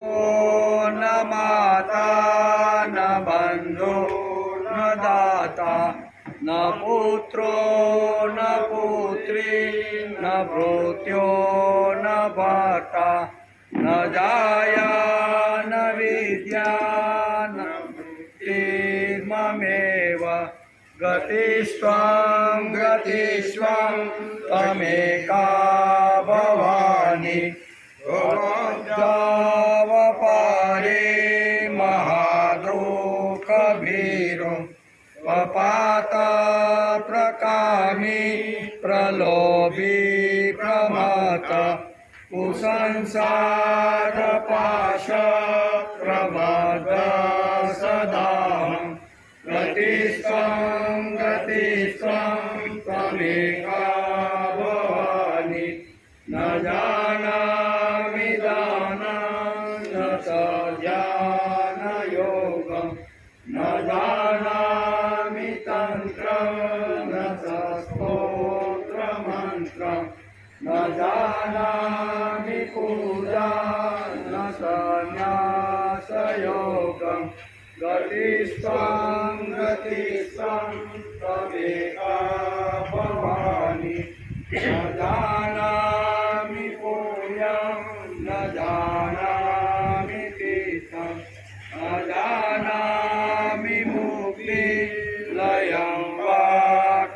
न माता न बंधु न दाता न पुत्रो न पुत्री न भृत्यो न भर्ता न जाया न विद्या न मृत्युर्ममेव गतिस्त्वं गतिस्त्वं त्वमेका भवानि पारे महादुःखभीरो पपाता प्रकामी प्रलोभी प्रमथ कुसंसार पाश प्रबद्ध सदाहं गतिस्त्वं त्वमेका भवानि न जानामि दानं न ज्ञानयोगं न जानामि तन्त्रं न स्तोत्रमन्त्रं न जानामि पूजां न संन्यासयोगं गतिस्त्वं त्वमेका भवानि न जानामि पुण्यं न जानामि तीर्थं न जानामि मुक्तिलयं वा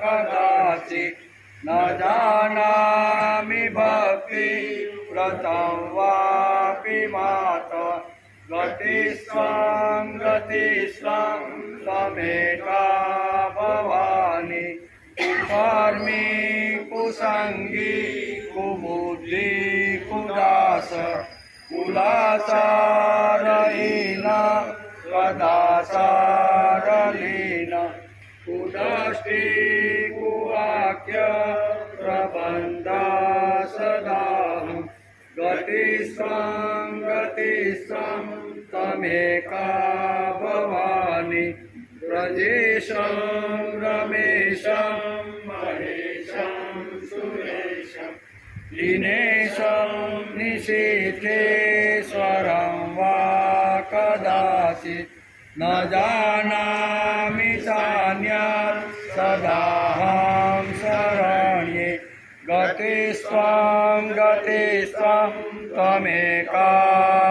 कदाचित् न जानामि भक्तिव्रतं वापि माता गतिस्त्वं त्वमेका भवानि कुकर्मी कुसंगी कुबुद्धि कुदास कुलाचारहीन कदाचारलीन कुदृष्टि कुवाक्य प्रबन्ध सदाहं गतिस्त्वं त्वमेका भवानि ब्रजेशं रमेशं महेशं सुरेशं दिनेशं निशीथेश्वरं वा कदाचित् न जानामि चान्यत् सदाहं शरण्ये गतिस्त्वं त्वमेका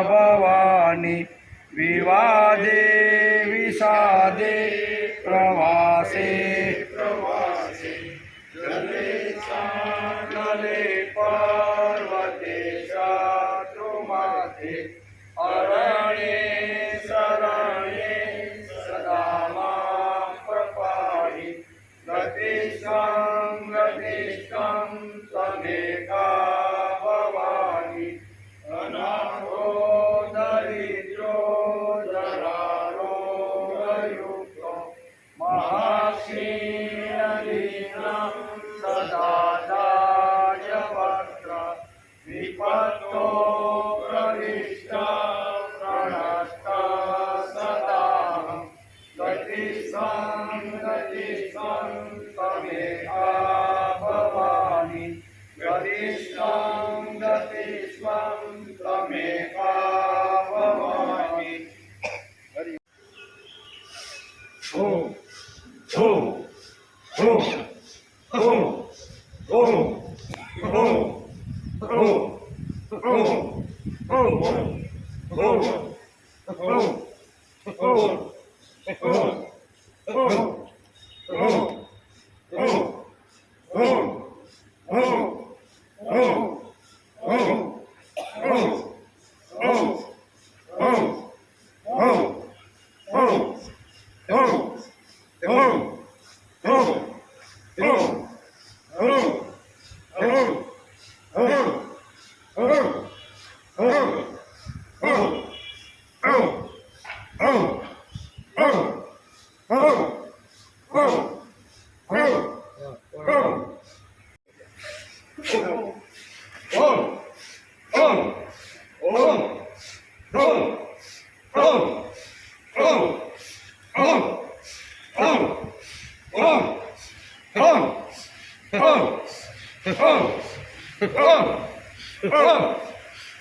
भवानि विवादे विषादे प्रवासे जले पर्वते शत्रुमध्ये अरण्ये शरण्ये सदा मां प्रपाहि गतिस्त्वं त्वमेका भवानि अनाथो दरिद्रो जरारोगयुक्तो महाक्षीणदीनं सदा दायवक्त्र विपत्तो प्रविष्टा प्रणष्टा सदाहं गतिस्त्वं त्वमेका भवानि गतिस्त्वं त्वमेका भवानि ओम ओम ओम ओम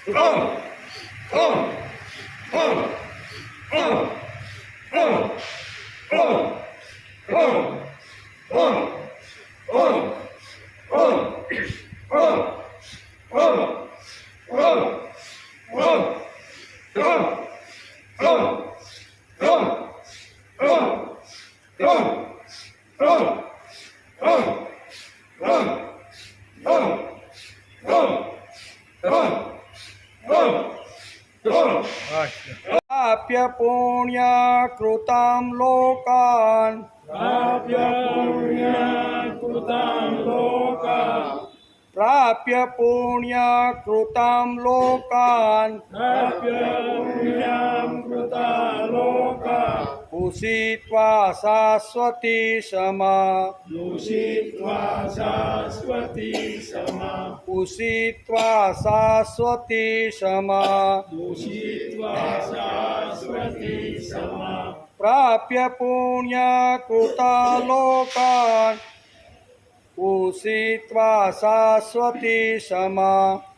ओम ओम प्राप्य पुण्यकृतां लोकान् प्राप्य पुण्यकृतां लोकान् प्राप्य पुण्यकृतां लोकान् प्राप्य पुण्यकृता लोकान् उषित्वा शाश्वती समा दूषित्वा शाश्वती समा उषित्वा शाश्वती समा दूषित्वा शाश्वती समा प्राप्य पुण्यकृता लोकान् उषित्वा शाश्वती समा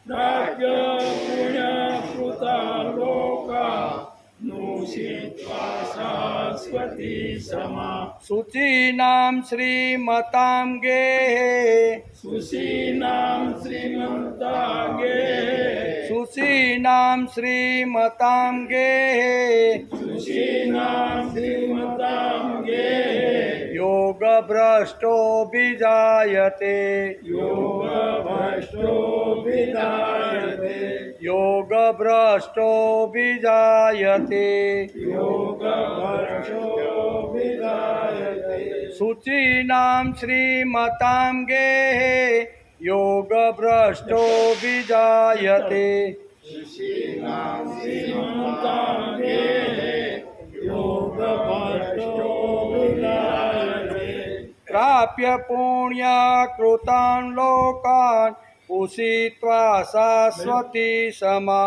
प्राप्य पुण्यकृता लोकान् दूषित्वा शाश्वती समा शुचीनां श्रीमतां गेहे सुशीनां श्रीमन्तागे शुचीनां श्रीमतां गेहे सुशीनां श्रीमतागे योगभ्रष्टो विजायते योगभ्रष्टो विजायते योगभ्रष्टो विजायते योगभ्रष्टो विजायते शुचीनां श्रीमतां गेहे योगभ्रष्टो विजायते सुशीनां श्रीमन्तागे योगभ्रष्टो विजायते प्राप्य पुण्यकृतां लोकान् उषित्वा शाश्वती समा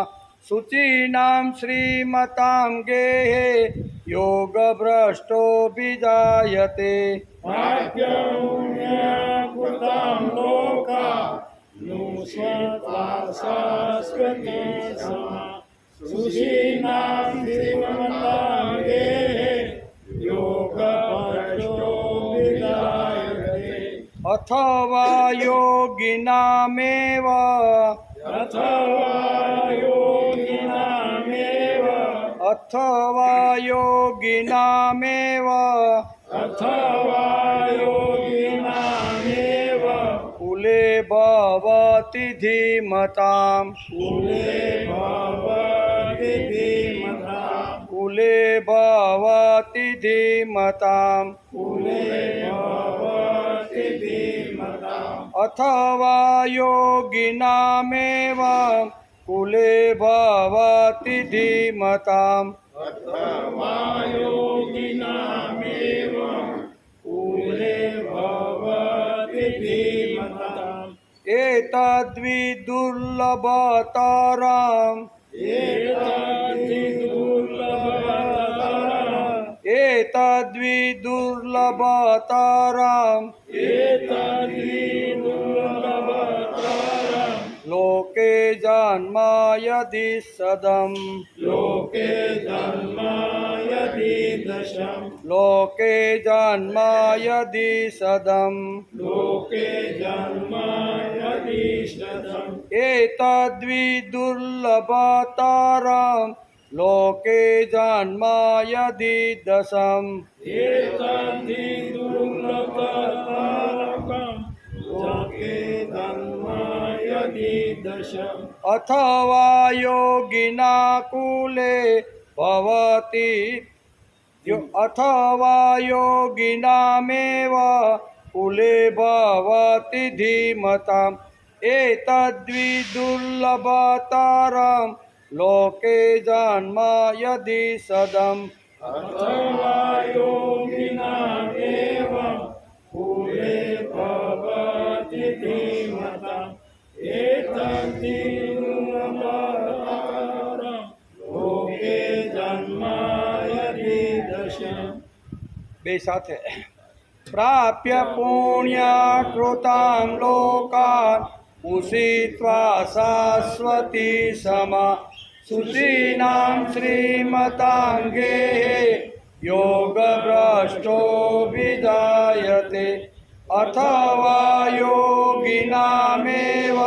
शुचीनां श्रीमतां गेहे योगभ्रष्टो विजायते प्राप्य पुण्यकृतां लोकान् दूषित्वा शाश्वती समा सुशीनां श्रीमन्तागे योगभ्रष्टो विजायते अथवा योगिनामेव अथवा योगिनामेव अथवा योगिनामेव अथवा योगिनामेव कुले भवति धीमताम् कुले भवति धीमताम् कुले भवति धीमताम् कुले भवति धीमताम् अथवा योगिनामेव कुले भवति धीमताम् अथवा योगिनामेव कुले भवति धीमताम् एतद्विदुर्लभतरम् एतद्विदुर्लभतरम् लोके जन्म यदि सदम् लोके जन्म यदि दशम् लोके जन्म यदि सदम् लोके जन्म यदि शतम् एतद्विदुर्लभतरम् लोके जन्म यदि दशम् एतद्धि दुर्लभतरम् लोके जन्म यदि दशम् अथवा योगिना कुले भवति अथवा योगिनामेव कुले भवति धीमताम् एतद्विदुर्लभतरम् लोके जन्म यदि सदम् अथवा योगिनामेव कुले भवति धीमताम् एतद्धि दुर्लभतरम् लोके जन्म यदि दशम् बे साथे प्राप्य पुण्यकृतां लोकान् उषित्वा शाश्वती समा शुचीनां श्रीमताङ्गे योगभ्रष्टो विजायते अथवा योगिनामेव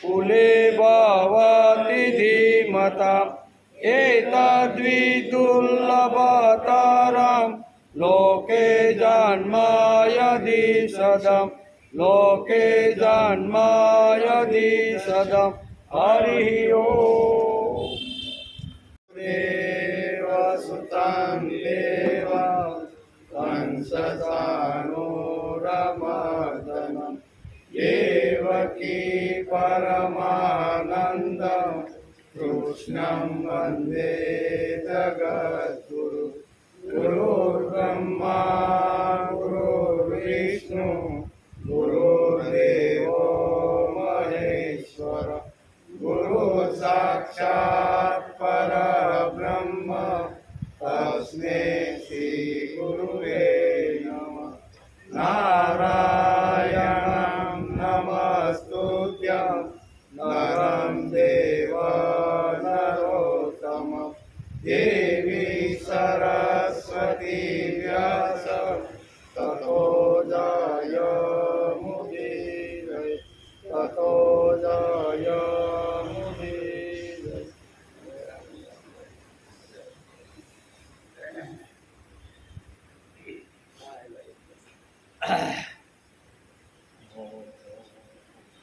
कुले भवति धीमताम् एतद्विदुर्लभतरं लोके जन्म यदि सदं लोके जन्म यदि सदं हरिः ओम् देवसुतं देव कंसचाणूरमर्दनं देवकी परमानन्दं कृष्णं वन्दे जगद्गुरु गुरुर्ब्रह्मा गुरुर्विष्णु गुरुर्देवो महेश्वर गुरु साक्षात् परब्रह्म तस्मै श्री गुरुवे नमः नारायणं नमस्तुभ्यं नरं देव नरोत्तमं देवी सरस्वती व्यास ततो जयमुदीरये ततो जयमुदीरये।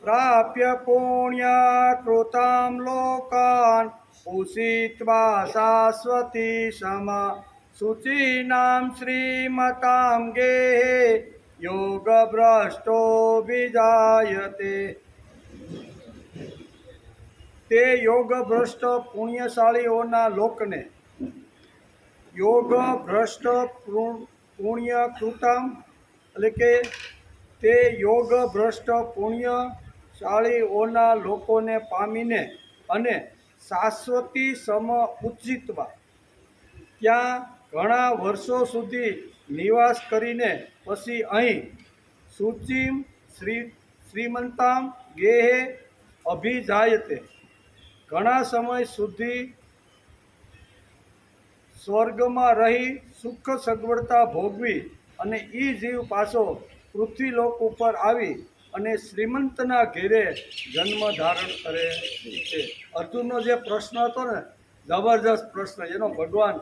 प्राप्य पुण्यकृतां लोकान् उषित्वा शाश्वती समा शुचीनां श्रीमतां गेहे योगभ्रष्टो विजायते તે યોગભ્રષ્ટ પુણ્યશાળીઓના લોકને યોગભ્રષ્ટ પુણ્યકૃતમ એટલે કે તે યોગભ્રષ્ટ પુણ્યશાળીઓના લોકોને પામીને અને શાશ્વતી સમ ઉચિતવા ત્યાં ઘણા વર્ષો સુધી નિવાસ કરીને પછી અહીં શુચિમ શ્રીમંતામ ગેહે અભિજાયતે ઘણા સમય સુધી સ્વર્ગમાં રહી સુખ સગવડતા ભોગવી અને એ જીવ પાછો પૃથ્વીલોક ઉપર આવી અને શ્રીમંતના ઘેરે જન્મ ધારણ કરે છે. અર્જુનનો જે પ્રશ્ન હતો ને જબરજસ્ત પ્રશ્ન એનો ભગવાન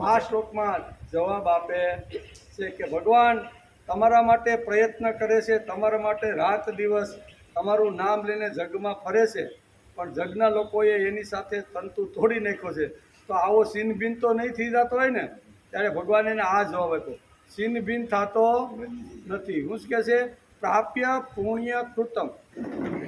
આ શ્લોકમાં જવાબ આપે છે કે ભગવાન તમારા માટે પ્રયત્ન કરે છે, તમારા માટે રાત દિવસ તમારું નામ લઈને જગમાં ફરે છે, પણ જગના લોકોએ એની સાથે તંતુ તોડી નાખ્યો છે. તો આવો છીનભીન તો નહીં થઈ જતો હોય ને, ત્યારે ભગવાન એને આ જવાબ આપ્યો, છીનભીન થતો નથી. હું શું કહે છે? પ્રાપ્ય પુણ્ય કૃતમ,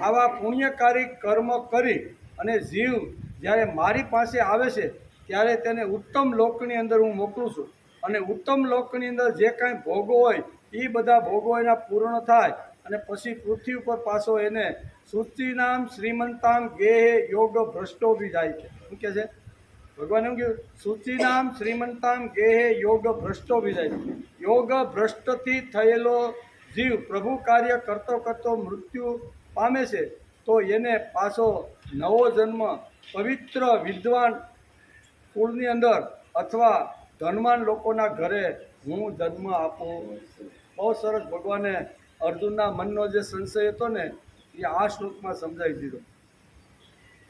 આવા પુણ્યકારી કર્મ કરી અને જીવ જ્યારે મારી પાસે આવે છે ત્યારે તેને ઉત્તમ લોકની અંદર હું મોકલું છું, અને ઉત્તમ લોકની અંદર જે કાંઈ ભોગો હોય એ બધા ભોગો એના પૂર્ણ થાય અને પછી પૃથ્વી ઉપર પાછો એને શુચિનામ શ્રીમંતામ ગેહે યોગ ભ્રષ્ટો બી જાય છે. શું કહે છે ભગવાન? એમ કહ્યું શુચિનામ શ્રીમંતામ ગેહે યોગ ભ્રષ્ટો બી જાય છે. યોગ ભ્રષ્ટથી થયેલો જીવ પ્રભુ કાર્ય કરતો કરતો મૃત્યુ પામે છે, તો એને પાછો નવો જન્મ પવિત્ર વિદ્વાન કુળની અંદર અથવા ધનવાન લોકોના ઘરે હું જન્મ આપું. બહુ સરસ ભગવાને અર્જુનના મનનો જે સંશય હતો ને એ આ શ્લોકમાં સમજાવી દીધો.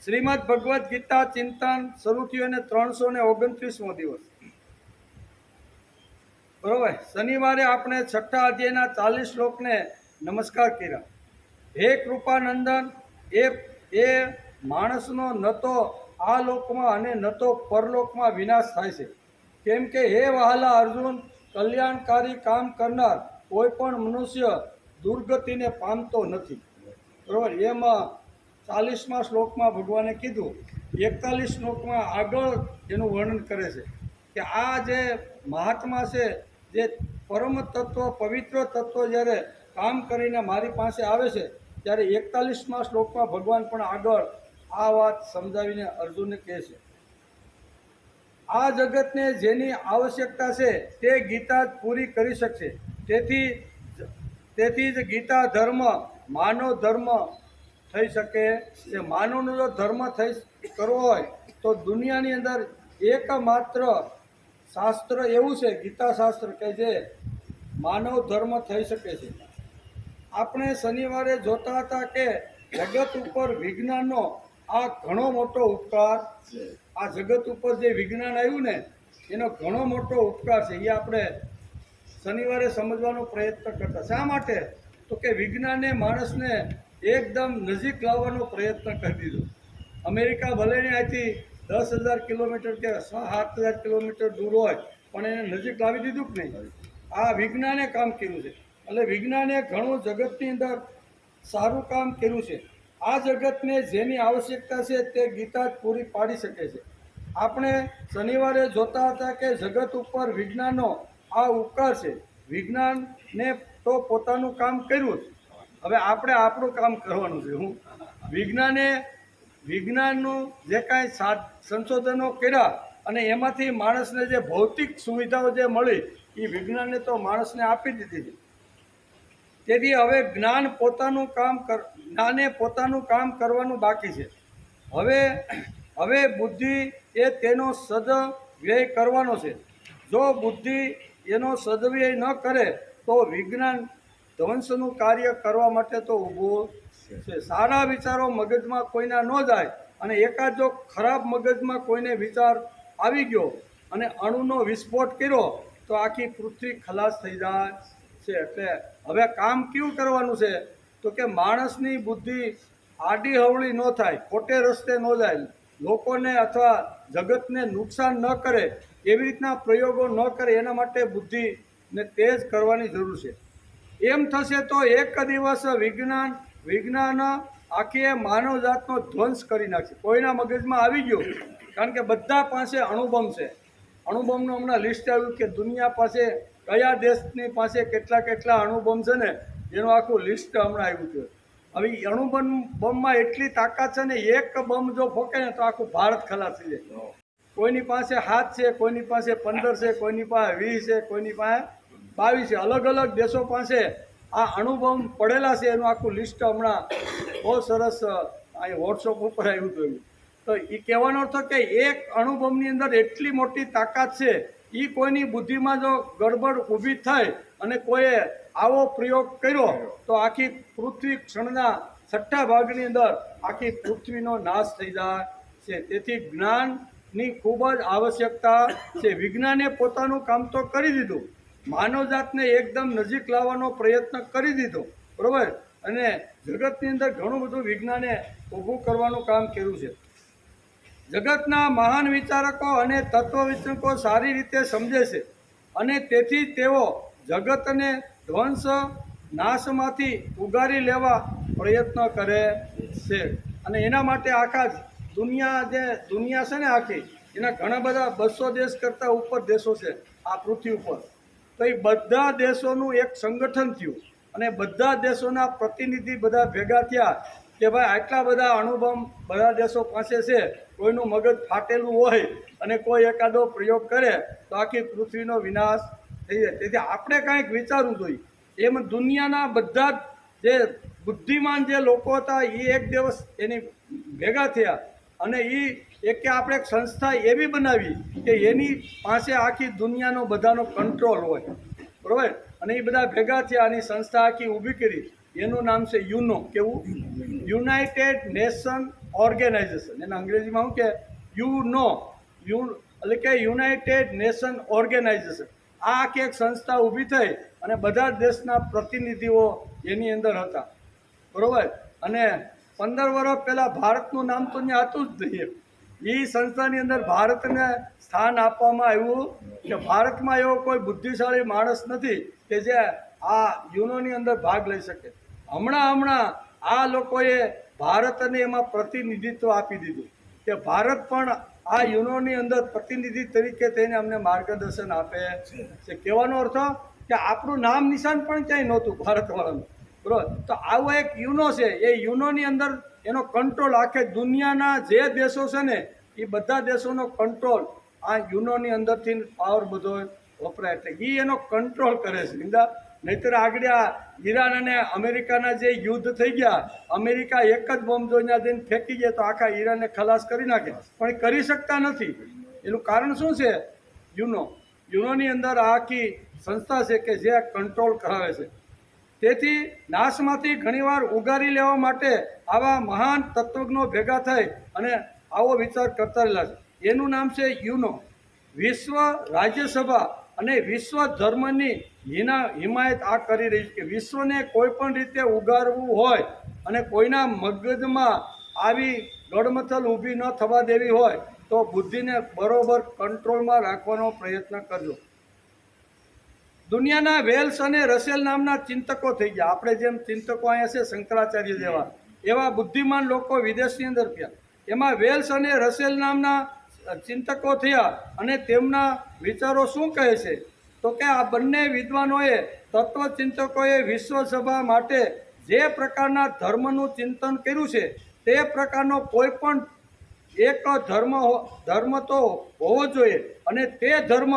શ્રીમદ ભગવદ્ ગીતા ચિંતન શરૂ થયું અને 329મો દિવસ, બરોબર. શનિવારે આપણે 6ઠા અધ્યાયના 40 શ્લોકને નમસ્કાર કર્યા. હે કૃપાનંદન, એ માણસનો ન તો આ લોકમાં અને ન તો પરલોકમાં વિનાશ થાય છે, કેમ કે હે વહાલા અર્જુન, કલ્યાણકારી કામ કરનાર કોઈ પણ મનુષ્ય દુર્ગતિને પામતો નથી. બરાબર. એમાં 40મા શ્લોકમાં ભગવાને કીધું, 41 શ્લોકમાં આગળ એનું વર્ણન કરે છે કે આ જે મહાત્મા છે, જે પરમ તત્વ પવિત્ર તત્વ જ્યારે કામ કરીને મારી પાસે આવે છે, ત્યારે 41મા શ્લોકમાં ભગવાન પણ આગળ આ વાત સમજાવીને અર્જુનને કહે છે, આ જગતને જેની આવશ્યકતા છે તે ગીતા જ પૂરી કરી શકશે. તેથી જ ગીતા ધર્મ માનવ ધર્મ થઈ શકે છે. માનવનો જો ધર્મ કરવો હોય તો દુનિયાની અંદર એકમાત્ર શાસ્ત્ર એવું છે, ગીતા શાસ્ત્ર, કે જે માનવ ધર્મ થઈ શકે છે. આપણે શનિવારે જોતા હતા કે જગત ઉપર વિજ્ઞાનનો આ ઘણો મોટો ઉપકાર છે. આ જગત ઉપર જે વિજ્ઞાન આવ્યું ને એનો ઘણો મોટો ઉપકાર છે. એ આપણે શનિવારે સમજવાનો પ્રયત્ન કરતા. શા માટે? તો કે વિજ્ઞાને માણસને એકદમ નજીક લાવવાનો પ્રયત્ન કરી દીધો. અમેરિકા ભલે ને અહીંથી 10,000 કિલોમીટર કે 7,000 કિલોમીટર દૂર હોય પણ એને નજીક લાવી દીધું કે નહીં? આ વિજ્ઞાને કામ કર્યું છે. એટલે વિજ્ઞાને ઘણું જગતની અંદર સારું કામ કર્યું છે. આ જગતને જેની આવશ્યકતા છે તે ગીતા જ પૂરી પાડી શકે છે. આપણે શનિવારે જોતા હતા કે જગત ઉપર વિજ્ઞાનનો આ ઉપકાર છે. વિજ્ઞાનને તો પોતાનું કામ કર્યું જ, હવે આપણે આપણું કામ કરવાનું છે. વિજ્ઞાનનું જે કાંઈ સંશોધનો કર્યા અને એમાંથી માણસને જે ભૌતિક સુવિધાઓ જે મળી એ વિજ્ઞાને તો માણસને આપી દીધી છે. તેથી હવે જ્ઞાને પોતાનું કામ કરવાનું બાકી છે. હવે બુદ્ધિ એ તેનો સદવ્યય કરવાનો છે. જો બુદ્ધિ એનો સદવ્યય ન કરે તો વિજ્ઞાન ધ્વંસનું કાર્ય કરવા માટે તો ઊભું છે. સારા વિચારો મગજમાં કોઈના ન જાય અને એકાદ જો ખરાબ મગજમાં કોઈને વિચાર આવી ગયો અને અણુનો વિસ્ફોટ કર્યો તો આખી પૃથ્વી ખલાસ થઈ જાય છે. એટલે હવે કામ કેવું કરવાનું છે? તો કે માણસની બુદ્ધિ આડી હવળી ન થાય, ખોટે રસ્તે ન જાય, લોકોને અથવા જગતને નુકસાન ન કરે એવી રીતના પ્રયોગો ન કરે, એના માટે બુદ્ધિને તેજ કરવાની જરૂર છે. એમ થશે તો એક દિવસ વિજ્ઞાન આખી માનવજાતનો ધ્વંસ કરી નાખશે. કોઈના મગજમાં આવી ગયું, કારણ કે બધા પાસે અણુબોમ્બ છે. અણુબોમ્બનું હમણાં લિસ્ટ આવ્યું કે દુનિયા પાસે કયા દેશની પાસે કેટલા અણુબોમ્બ છે ને એનું આખું લિસ્ટ હમણાં આવ્યું છે. હવે અણુબોમ્બમાં એટલી તાકાત છે ને, એક બોમ્બ જો ફોકે ને તો આખું ભારત ખલાસ થઈ જાય. કોઈની પાસે 7 છે, કોઈની પાસે 15 છે, કોઈની પાસે 20 છે, કોઈની પાસે 22 છે. અલગ અલગ દેશો પાસે આ અણુબોમ્બ પડેલા છે. એનું આખું લિસ્ટ હમણાં બહુ સરસ અહીં વોટ્સઅપ ઉપર આવ્યું હતું. તો એ કહેવાનો અર્થ કે એક અણુબોમ્બની અંદર એટલી મોટી તાકાત છે, એ કોઈની બુદ્ધિમાં જો ગડબડ ઊભી થઈ અને કોઈએ આવો પ્રયોગ કર્યો તો આખી પૃથ્વી ક્ષણના 6 ભાગની અંદર આખી પૃથ્વીનો નાશ થઈ જાય છે. તેથી જ્ઞાનની ખૂબ જ આવશ્યકતા છે. વિજ્ઞાને પોતાનું કામ તો કરી દીધું, માનવજાતને એકદમ નજીક લાવવાનો પ્રયત્ન કરી દીધો, બરાબર, અને જગતની અંદર ઘણું બધું વિજ્ઞાને ઊભું કરવાનું કામ કર્યું છે. જગતના મહાન વિચારકો અને તત્વવિચકો સારી રીતે સમજે છે અને તેથી તેઓ જગતને ધ્વંસ નાશમાંથી ઉગારી લેવા પ્રયત્ન કરે છે. અને એના માટે આખા દુનિયા છે ને આખી, એના ઘણા બધા 200 દેશ કરતાં ઉપર દેશો છે આ પૃથ્વી ઉપર. તો એ બધા દેશોનું એક સંગઠન થયું અને બધા દેશોના પ્રતિનિધિ બધા ભેગા થયા કે ભાઈ આટલા બધા અણુબોમ્બ બધા દેશો પાસે છે, કોઈનું મગજ ફાટેલું હોય અને કોઈ એકાદો પ્રયોગ કરે તો આખી પૃથ્વીનો વિનાશ થઈ જાય. તેથી આપણે કાંઈક વિચારવું જોઈએ. એમ દુનિયાના બધા જે બુદ્ધિમાન જે લોકો હતા એ એક દિવસ એની ભેગા થયા અને કે આપણે એક સંસ્થા એવી બનાવી કે એની પાસે આખી દુનિયાનો બધાનો કંટ્રોલ હોય, બરાબર, અને એ બધા ભેગા થયા અને સંસ્થા આખી ઊભી કરી. એનું નામ છે યુનો. કેવું? United Nation Organization. એના અંગ્રેજીમાં શું કે એટલે કે યુનાઇટેડ નેશન ઓર્ગેનાઇઝેશન. આ આખી એક સંસ્થા ઊભી થઈ અને બધા દેશના પ્રતિનિધિઓ એની અંદર હતા, બરાબર. અને 15 વર્ષ પહેલાં ભારતનું નામ તો ત્યાં હતું જ નહીં. એ સંસ્થાની અંદર ભારતને સ્થાન આપવામાં આવ્યું કે ભારતમાં એવો કોઈ બુદ્ધિશાળી માણસ નથી કે જે આ યુનોની અંદર ભાગ લઈ શકે. હમણાં આ લોકોએ ભારતને એમાં પ્રતિનિધિત્વ આપી દીધું કે ભારત પણ આ યુનોની અંદર પ્રતિનિધિ તરીકે થઈને અમને માર્ગદર્શન આપે છે. કહેવાનો અર્થ કે આપણું નામ નિશાન પણ ક્યાંય નહોતું ભારતવાળાનું, બરાબર. તો આવો એક યુનો છે. એ યુનોની અંદર એનો કંટ્રોલ આખે દુનિયાના જે દેશો છે ને એ બધા દેશોનો કંટ્રોલ આ યુનોની અંદરથી પાવર બધો વપરાય. એટલે એ એનો કંટ્રોલ કરે છે. નહીંતર આગળ આ ઈરાન અને અમેરિકાના જે યુદ્ધ થઈ ગયા, અમેરિકા એક જ બોમ્બ જો ત્યાં જઈને ફેંકી જાય તો આખા ઈરાનને ખલાસ કરી નાખે, પણ એ કરી શકતા નથી. એનું કારણ શું છે? યુનોની અંદર આખી સંસ્થા છે કે જે કંટ્રોલ કરાવે છે. તેથી નાશમાંથી ઘણીવાર ઉગારી લેવા માટે આવા મહાન તત્વજ્ઞો ભેગા થઈ અને આવો વિચાર કરતા રહેલા છે. એનું નામ છે યુનો. વિશ્વ રાજ્યસભા અને વિશ્વ ધર્મની હિમાયત આ કરી રહી છે કે વિશ્વને કોઈ પણ રીતે ઉગારવું હોય અને કોઈના મગજમાં આવી ગડમથલ ઊભી ન થવા દેવી હોય તો બુદ્ધિને બરોબર કંટ્રોલમાં રાખવાનો પ્રયત્ન કરજો. દુનિયાના વેલ્સ અને રસેલ નામના ચિંતકો થઈ ગયા. આપણે જેમ ચિંતકો અહીંયા છે શંકરાચાર્ય જેવા, એવા બુદ્ધિમાન લોકો વિદેશની અંદર થયા. એમાં વેલ્સ અને રસેલ નામના ચિંતકો થયા અને તેમના વિચારો શું કહે છે તો કે આ બંને વિદ્વાનોએ તત્વચિંતકોએ વિશ્વસભા માટે જે પ્રકારના ધર્મનું ચિંતન કર્યું છે તે પ્રકારનો કોઈ પણ એક ધર્મ તો હોવો જોઈએ. અને તે ધર્મ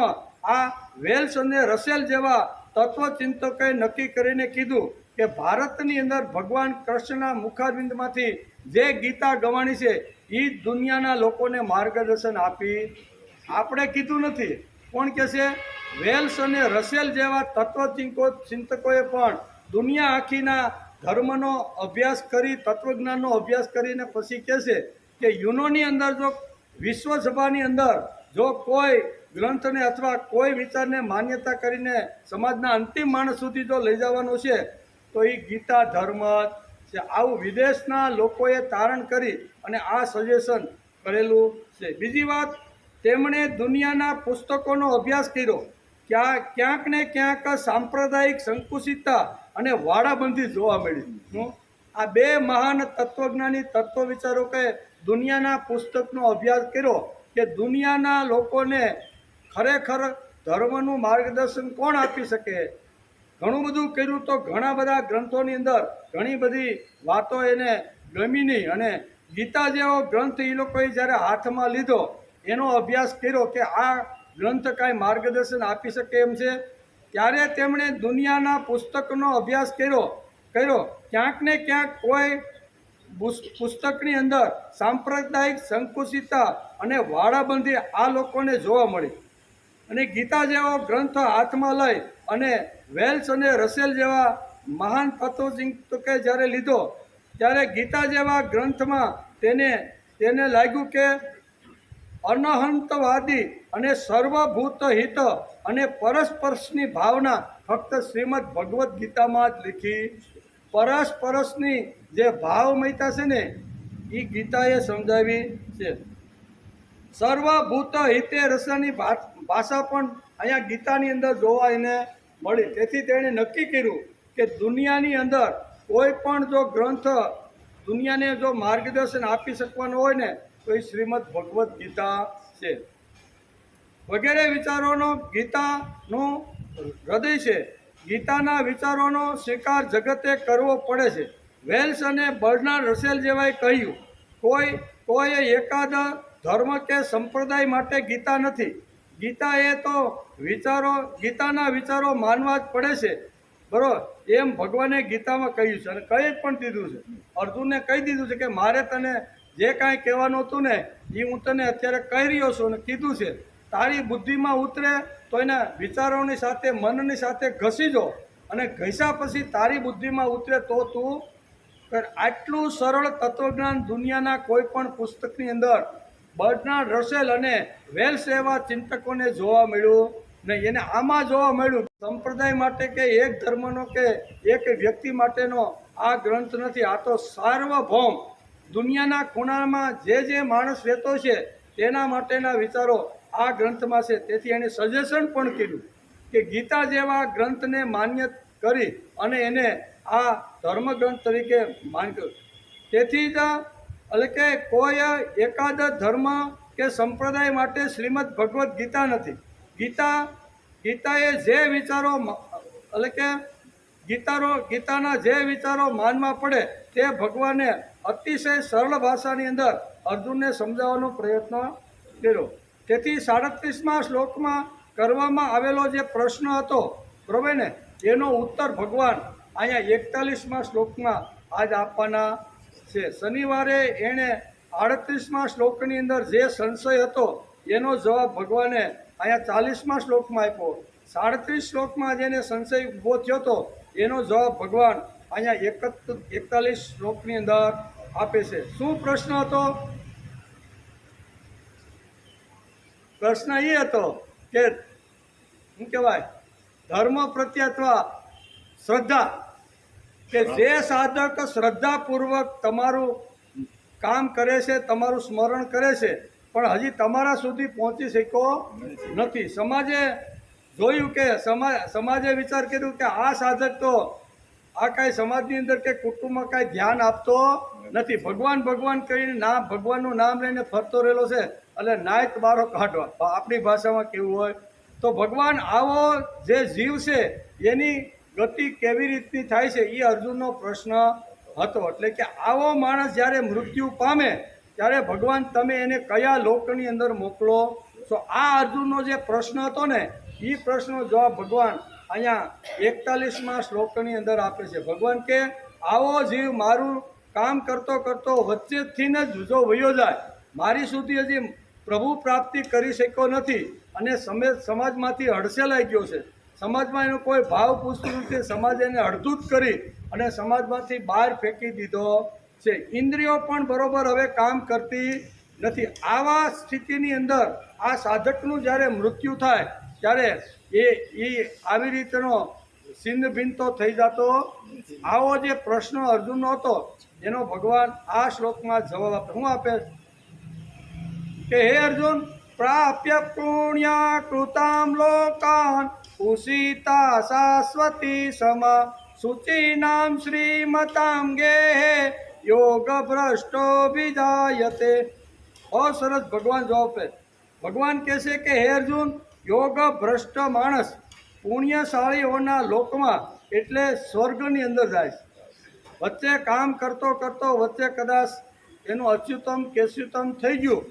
આ વેલ્સ અને રસેલ જેવા તત્વચિંતકોએ નક્કી કરીને કીધું કે ભારતની અંદર ભગવાન કૃષ્ણના મુખારવિંદમાંથી જે ગીતા ગવાણી છે એ દુનિયાના લોકોને માર્ગદર્શન આપી. આપણે કીધું નથી. કોણ કહે છે? વેલ્સ અને રસેલ જેવા તત્વચિંતકોએ પણ દુનિયા આખીના ધર્મનો અભ્યાસ કરી, તત્વજ્ઞાનનો અભ્યાસ કરીને પછી કહે છે કે યુનોની અંદર જો વિશ્વસભાની અંદર જો કોઈ ગ્રંથને અથવા કોઈ વિચારને માન્યતા કરીને સમાજના અંતિમ માણસ સુધી જો લઈ જવાનું છે તો એ ગીતા ધર્મ છે. આવું વિદેશના લોકોએ તારણ કરી અને આ સજેશન કરેલું છે. બીજી વાત, તેમણે દુનિયાના પુસ્તકોનો અભ્યાસ કર્યો. ક્યાંક ને ક્યાંક સાંપ્રદાયિક સંકુચિતતા અને વાડાબંધી જોવા મળી. આ બે મહાન તત્વજ્ઞાની તત્વ વિચારકોએ દુનિયાના પુસ્તકનો અભ્યાસ કર્યો કે દુનિયાના લોકોને ખરેખર ધર્મનું માર્ગદર્શન કોણ આપી શકે. ઘણું બધું કર્યું તો ઘણા બધા ગ્રંથોની અંદર ઘણી બધી વાતો એને ગમી નહીં અને ગીતા જેવો ગ્રંથ એ લોકોએ જ્યારે હાથમાં લીધો, એનો અભ્યાસ કર્યો કે આ ગ્રંથ કાંઈ માર્ગદર્શન આપી શકે એમ છે, ત્યારે તેમણે દુનિયાના પુસ્તકનો અભ્યાસ કર્યો. ક્યાંક ને ક્યાંક કોઈ પુસ્તકની અંદર સાંપ્રદાયિક સંકુચિતતા અને વાડાબંધી આ લોકોને જોવા મળી. અને ગીતા જેવો ગ્રંથ હાથમાં લઈ અને વેલ્સ અને રસેલ જેવા મહાન તત્વચિંતકે જ્યારે લીધો ત્યારે ગીતા જેવા ગ્રંથમાં તેને લાગ્યું કે અનહંતવાદી અને સર્વભૂત હિત અને પરસ્પરની ભાવના ફક્ત શ્રીમદ ભગવદ્ ગીતામાં જ લીખી. પરસ્પરની જે ભાવમયતા છે ને એ ગીતાએ સમજાવી છે. સર્વભૂત હિતે રસની ભાષા પણ અહીંયા ગીતાની અંદર જોવા એને મળી. તેથી તેણે નક્કી કર્યું કે દુનિયાની અંદર કોઈ પણ જો ગ્રંથ દુનિયાને જો માર્ગદર્શન આપી શકવાનો હોય ને તો એ શ્રીમદ ભગવદ્ ગીતા છે. વગેરે વિચારોનો ગીતાનું હૃદય છે. ગીતાના વિચારોનો સ્વીકાર જગતે કરવો પડે છે. વેલ્સ અને બર્નાર્ડ રસેલ જેવાએ કહ્યું, કોઈ એકાદ ધર્મ કે સંપ્રદાય માટે ગીતા નથી. ગીતા એ તો ગીતાના વિચારો માનવા જ પડે છે, બરોબર? એમ ભગવાને ગીતામાં કહ્યું છે અને કહી પણ દીધું છે. અર્જુનને કહી દીધું છે કે મારે તને જે કાંઈ કહેવાનું હતું ને એ હું તને અત્યારે કહી રહ્યો છું અને કીધું છે. તારી બુદ્ધિમાં ઉતરે તો એના વિચારોની સાથે મનની સાથે ઘસી જો અને ઘસ્યા પછી તારી બુદ્ધિમાં ઉતરે તો તું કર. આટલું સરળ તત્વજ્ઞાન દુનિયાના કોઈ પણ પુસ્તકની અંદર બર્નાર્ડ રસેલ અને વેલ્સ એવા ચિંતકોને જોવા મળ્યું નહીં. એને આમાં જોવા મળ્યું સંપ્રદાય માટે કે એક ધર્મનો કે એક વ્યક્તિ માટેનો આ ગ્રંથ નથી. આ તો સાર્વભૌમ દુનિયાના ખૂણામાં જે માણસ રહેતો છે તેના માટેના વિચારો આ ગ્રંથમાં છે. તેથી એને સજેશન પણ કર્યું કે ગીતા જેવા ગ્રંથને માન્ય કરી અને એને આ ધર્મગ્રંથ તરીકે માન્યો. તેથી જ એટલે કે કોઈ એકાદ ધર્મ કે સંપ્રદાય માટે શ્રીમદ ભગવદ્ ગીતા નથી. ગીતાએ જે વિચારો એટલે કે ગીતાના જે વિચારો માનવા પડે તે ભગવાને અતિશય સરળ ભાષાની અંદર અર્જુનને સમજાવવાનો પ્રયત્ન કર્યો. તેથી 37મા શ્લોકમાં કરવામાં આવેલો જે પ્રશ્ન હતો, બરાબર ને, એનો ઉત્તર ભગવાન અહીંયા 41મા શ્લોકમાં આજ આપવાના છે. શનિવારે એણે 38મા શ્લોકની અંદર જે સંશય હતો એનો જવાબ ભગવાને અહીંયા 40મા શ્લોકમાં આપ્યો. 37 શ્લોકમાં જેને સંશય ઊભો થયો હતો એનો જવાબ ભગવાન અહીંયા 41 શ્લોકની અંદર આપે છે. શું પ્રશ્ન હતો? પ્રશ્ન એ હતો કે શું કહેવાય, ધર્મ પ્રત્યે અથવા શ્રદ્ધા, કે જે સાધક શ્રદ્ધાપૂર્વક તમારું કામ કરે છે, તમારું સ્મરણ કરે છે, પણ હજી તમારા સુધી પહોંચી શક્યો નથી. સમાજે જોયું કે સમાજે વિચાર કર્યું કે આ સાધક તો આ કાંઈ સમાજની અંદર કે કુટુંબમાં કાંઈ ધ્યાન આપતો નથી, ભગવાન ભગવાન કરીને ભગવાનનું નામ લઈને ફરતો રહેલો છે, એટલે નાયત બારો કાઢવા, આપણી ભાષામાં કેવું હોય તો ભગવાન આવો જે જીવ છે એની ગતિ કેવી રીતની થાય છે એ અર્જુનનો પ્રશ્ન હતો. એટલે કે આવો માણસ જ્યારે મૃત્યુ પામે ત્યારે ભગવાન તમે એને કયા લોકની અંદર મોકલો છો? આ અર્જુનનો જે પ્રશ્ન હતો ને એ પ્રશ્નનો જવાબ ભગવાન અહીંયા 41મા શ્લોકની અંદર આપે છે. ભગવાન કે આવો જીવ મારું કામ કરતો કરતો વચ્ચેથી જ જો વયો જાય, મારી સુધી હજી પ્રભુ પ્રાપ્તિ કરી શક્યો નથી અને સમાજમાંથી હડસેલાઈ ગયો છે, સમાજમાં એનો કોઈ ભાવ પૂછતું નથી, સમાજ એને અડધૂત કરી અને સમાજમાંથી બહાર ફેંકી દીધો છે, ઇન્દ્રિયો પણ બરોબર હવે કામ કરતી નથી. આવા સ્થિતિની અંદર આ સાધકનું જ્યારે મૃત્યુ થાય ત્યારે એ આવી રીતનો છિન્ન ભિન્ન તો થઈ જતો. આવો જે પ્રશ્ન અર્જુનનો હતો એનો ભગવાન આ શ્લોકમાં જવાબ આપે. શું આપે કે હે અર્જુન, પ્રાપ્ય પુણ્યા કૃતામ લોકાન ઉષિતા શાશ્વતી સમ શુચિનામ શ્રીમતામ ગેહે યોગ ભ્રષ્ટો વિજાયતે. બહુ સરસ ભગવાન જવાબ આપે. ભગવાન કહે છે કે હે અર્જુન, યોગ ભ્રષ્ટ માણસ પુણ્યશાળીઓના લોકમાં એટલે સ્વર્ગની અંદર જાય છે. વચ્ચે કામ કરતો કરતો વચ્ચે કદાચ એનું અચ્યુતમ કેસ્યુતમ થઈ ગયું,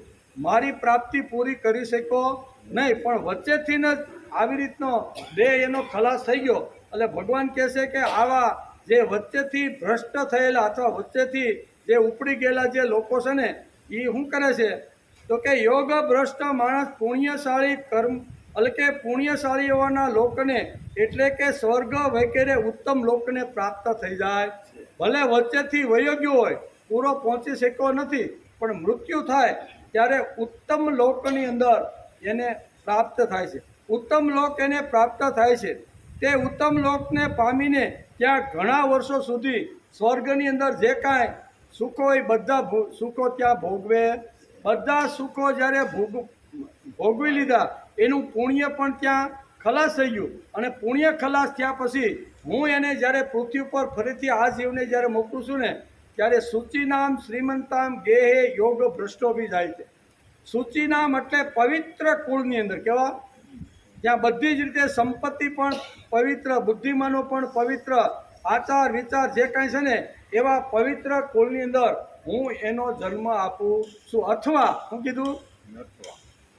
મારી પ્રાપ્તિ પૂરી કરી શક્યો નહીં, પણ વચ્ચેથી જ આવી રીતનો દેહ એનો ખલાસ થઈ ગયો. એટલે ભગવાન કહે છે કે આવા જે વચ્ચેથી ભ્રષ્ટ થયેલા અથવા વચ્ચેથી જે ઉપડી ગયેલા જે લોકો છે ને એ શું કરે છે તો કે યોગ ભ્રષ્ટ માણસ પુણ્યશાળી કર્મ એટલે કે પુણ્યશાળીઓના લોકને એટલે કે સ્વર્ગ વગેરે ઉત્તમ લોકને પ્રાપ્ત થઈ જાય. ભલે વચ્ચેથી વયો ગયો હોય, પૂરો પહોંચી શક્યો નથી, પણ મૃત્યુ થાય ત્યારે ઉત્તમ લોકની અંદર એને પ્રાપ્ત થાય છે. ઉત્તમ લોક એને પ્રાપ્ત થાય છે. તે ઉત્તમ લોકને પામીને ત્યાં ઘણા વર્ષો સુધી સ્વર્ગની અંદર જે કાંઈ સુખો હોય બધા સુખો ત્યાં ભોગવે. બધા સુખો જ્યારે ભોગવી લીધા એનું પુણ્ય પણ ત્યાં ખલાસ થઈ ગયું, અને પુણ્ય ખલાસ થયા પછી હું એને જ્યારે પૃથ્વી પર ફરીથી આ જીવને જ્યારે મોકલું છું ને ત્યારે સૂચિનામ શ્રીમંતામ ગેહે યોગ ભ્રષ્ટો બી જાય છે. સૂચિનામ એટલે પવિત્ર કુળની અંદર કેવા, ત્યાં બધી જ રીતે સંપત્તિ પણ પવિત્ર, બુદ્ધિમાનો પણ પવિત્ર, આચાર વિચાર જે કાંઈ છે ને એવા પવિત્ર કુળની અંદર હું એનો જન્મ આપું છું. અથવા શું કીધું?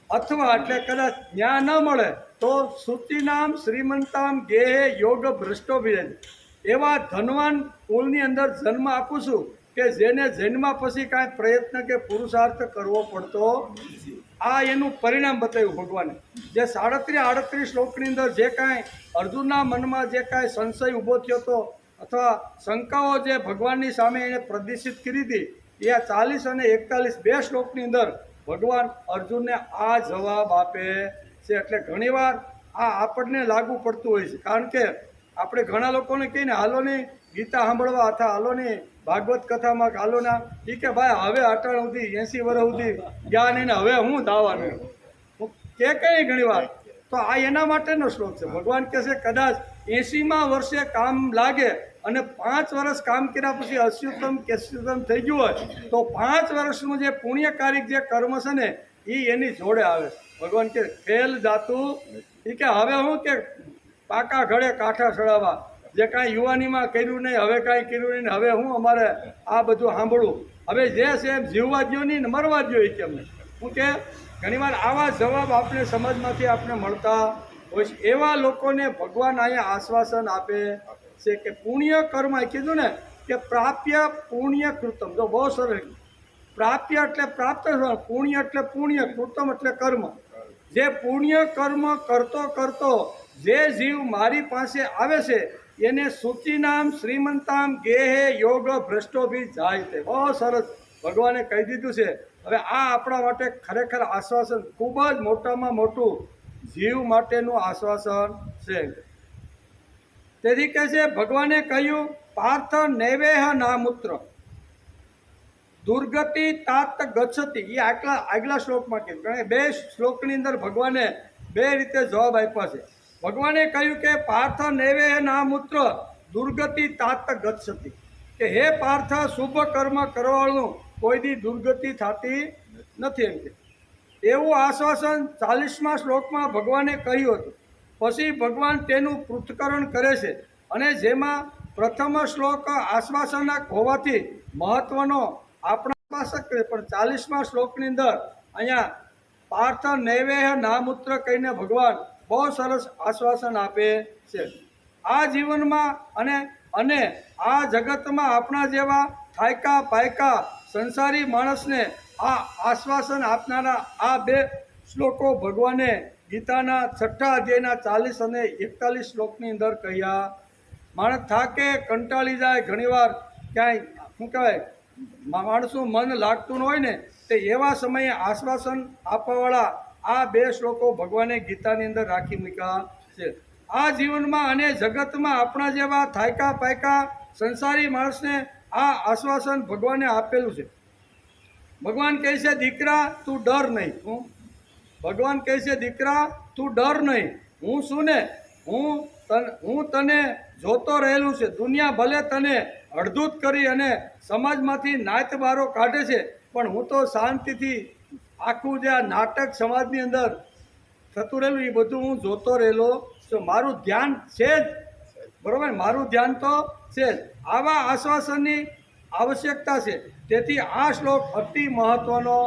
અથવા એટલે કદાચ ન્યા ન મળે તો સૂચિનામ શ્રીમંતામ ગેહે યોગ ભ્રષ્ટો ભી એવા ધનવાન કુળની અંદર જન્મ આપું છું કે જેને જન્મા પછી કાંઈ પ્રયત્ન કે પુરુષાર્થ કરવો પડતો. આ એનું પરિણામ બતાવ્યું ભગવાને. જે 37-38 શ્લોકની અંદર જે કાંઈ અર્જુનના મનમાં જે કાંઈ સંશય ઊભો થયો હતો અથવા શંકાઓ જે ભગવાનની સામે એને પ્રદર્શિત કરી હતી એ 40 અને 41 બે શ્લોકની અંદર ભગવાન અર્જુનને આ જવાબ આપે છે. એટલે ઘણીવાર આ આપણને લાગુ પડતું હોય છે, કારણ કે આપણે ઘણા લોકોને કહીને હાલો ને ગીતા સાંભળવા અથવા હાલો ને ભાગવત કથામાં હાલો ના, એ કે ભાઈ હવે અટાણ સુધી 80 વર્ષ સુધી જ્ઞાન એને હવે હું દાવાનું કે કઈ ઘણીવાર તો આ એના માટેનો શ્લોક છે. ભગવાન કહે છે કદાચ 80મા વર્ષે કામ લાગે અને 5 વર્ષ કામ કર્યા પછી અસ્યુતમ કેસ્યુતમ થઈ ગયું હોય તો 5 વર્ષનું જે પુણ્યકારિક જે કર્મ છે ને એ એની જોડે આવે. ભગવાન કે ફેલ જાતું એ કે હવે હું કે પાકા ઘડે કાંઠા ચડાવવા, જે કાંઈ યુવાનીમાં કર્યું નહીં, હવે કાંઈ કર્યું નહીં, હવે હું અમારે આ બધું સાંભળવું, હવે જે છે એમ જીવવા દો નહીં ને મરવા દો. એ કે અમને હું કે ઘણીવાર આવા જવાબ આપણે સમાજમાંથી આપણે મળતા હોય છે. એવા લોકોને ભગવાન અહીંયા આશ્વાસન આપે છે કે પુણ્ય કર્મ કીધું ને કે પ્રાપ્ય પુણ્ય કૃતમ. જો બહુ સરળ, પ્રાપ્ય એટલે પ્રાપ્ત, પુણ્ય એટલે પુણ્ય, કૃતમ એટલે કર્મ. જે પુણ્ય કર્મ કરતો કરતો જે જીવ મારી પાસે આવે છે એને સૂચિનામ શ્રીમંતામ ગેહે યોગ ભ્રષ્ટો ભી જાય તે. બહુ સરસ ભગવાને કહી દીધું છે. હવે આ આપણા માટે ખરેખર આશ્વાસન, ખૂબ જ મોટામાં મોટું જીવ માટેનું આશ્વાસન છે. તેથી કહે છે ભગવાને કહ્યું પાર્થ નૈવેહ નામૂત્ર દુર્ગતિ તાત ગચ્છતિ. એ આગલા શ્લોકમાં કીધું, કારણ કે બે શ્લોકની અંદર ભગવાને બે રીતે જવાબ આપ્યા છે. ભગવાને કહ્યું કે પાર્થ નૈવેહ નામૂત્ર દુર્ગતિ તાત ગચ્છતિ, કે હે પાર્થ શુભ કર્મ કરવાવાળું કોઈ દી દુર્ગતિ થતી નથી. એમ કે એવું આશ્વાસન 40મા શ્લોકમાં ભગવાને કહ્યું હતું. પછી ભગવાન તેનું પૃથ્થકરણ કરે છે, અને જેમાં પ્રથમ શ્લોક આશ્વાસનક હોવાથી મહત્વનો આપણા આશ્વાસક છે, પણ 40મા શ્લોકની અંદર અહીંયા પાર્થ નૈવેહ નામૂત્ર કહીને ભગવાન બહુ સરસ આશ્વાસન આપે છે. આ જીવનમાં અને આ જગતમાં આપણા જેવા થાયકા પાયકા સંસારી માણસને આ આશ્વાસન આપનારા આ બે શ્લોકો ભગવાને ગીતાના 6ઠા અધ્યાયના 40 અને 41 શ્લોકની અંદર કહ્યા. માણસ થાકે, કંટાળી જાય, ઘણીવાર ક્યાંય શું કહેવાય માણસનું મન લાગતું ન હોય ને, તે એવા સમયે આશ્વાસન આપવાવાળા આ બે શ્લોકો ભગવાને ગીતાની અંદર રાખી મૂક્યા છે. આ જીવનમાં અને જગતમાં આપણા જેવા થાયકા પાયકા સંસારી માણસને આ આશ્વાસન ભગવાને આપેલું છે. ભગવાન કહે છે દીકરા તું ડર નહીં. ભગવાન કહે છે દીકરા તું ડર નહીં, હું છું ને, હું તને જોતો રહેલું છે. દુનિયા ભલે તને અડધૂત કરી અને સમાજમાંથી નાતબારો કાઢે છે, પણ હું તો શાંતિથી આખું જે આ નાટક સમાજની અંદર થતું રહેલું એ બધું હું જોતો રહેલો છું. મારું ધ્યાન છે જ, બરાબર, મારું ધ્યાન તો છે જ. આવા આશ્વાસનની આવશ્યકતા છે. તેથી આ શ્લોક અતિ મહત્વનો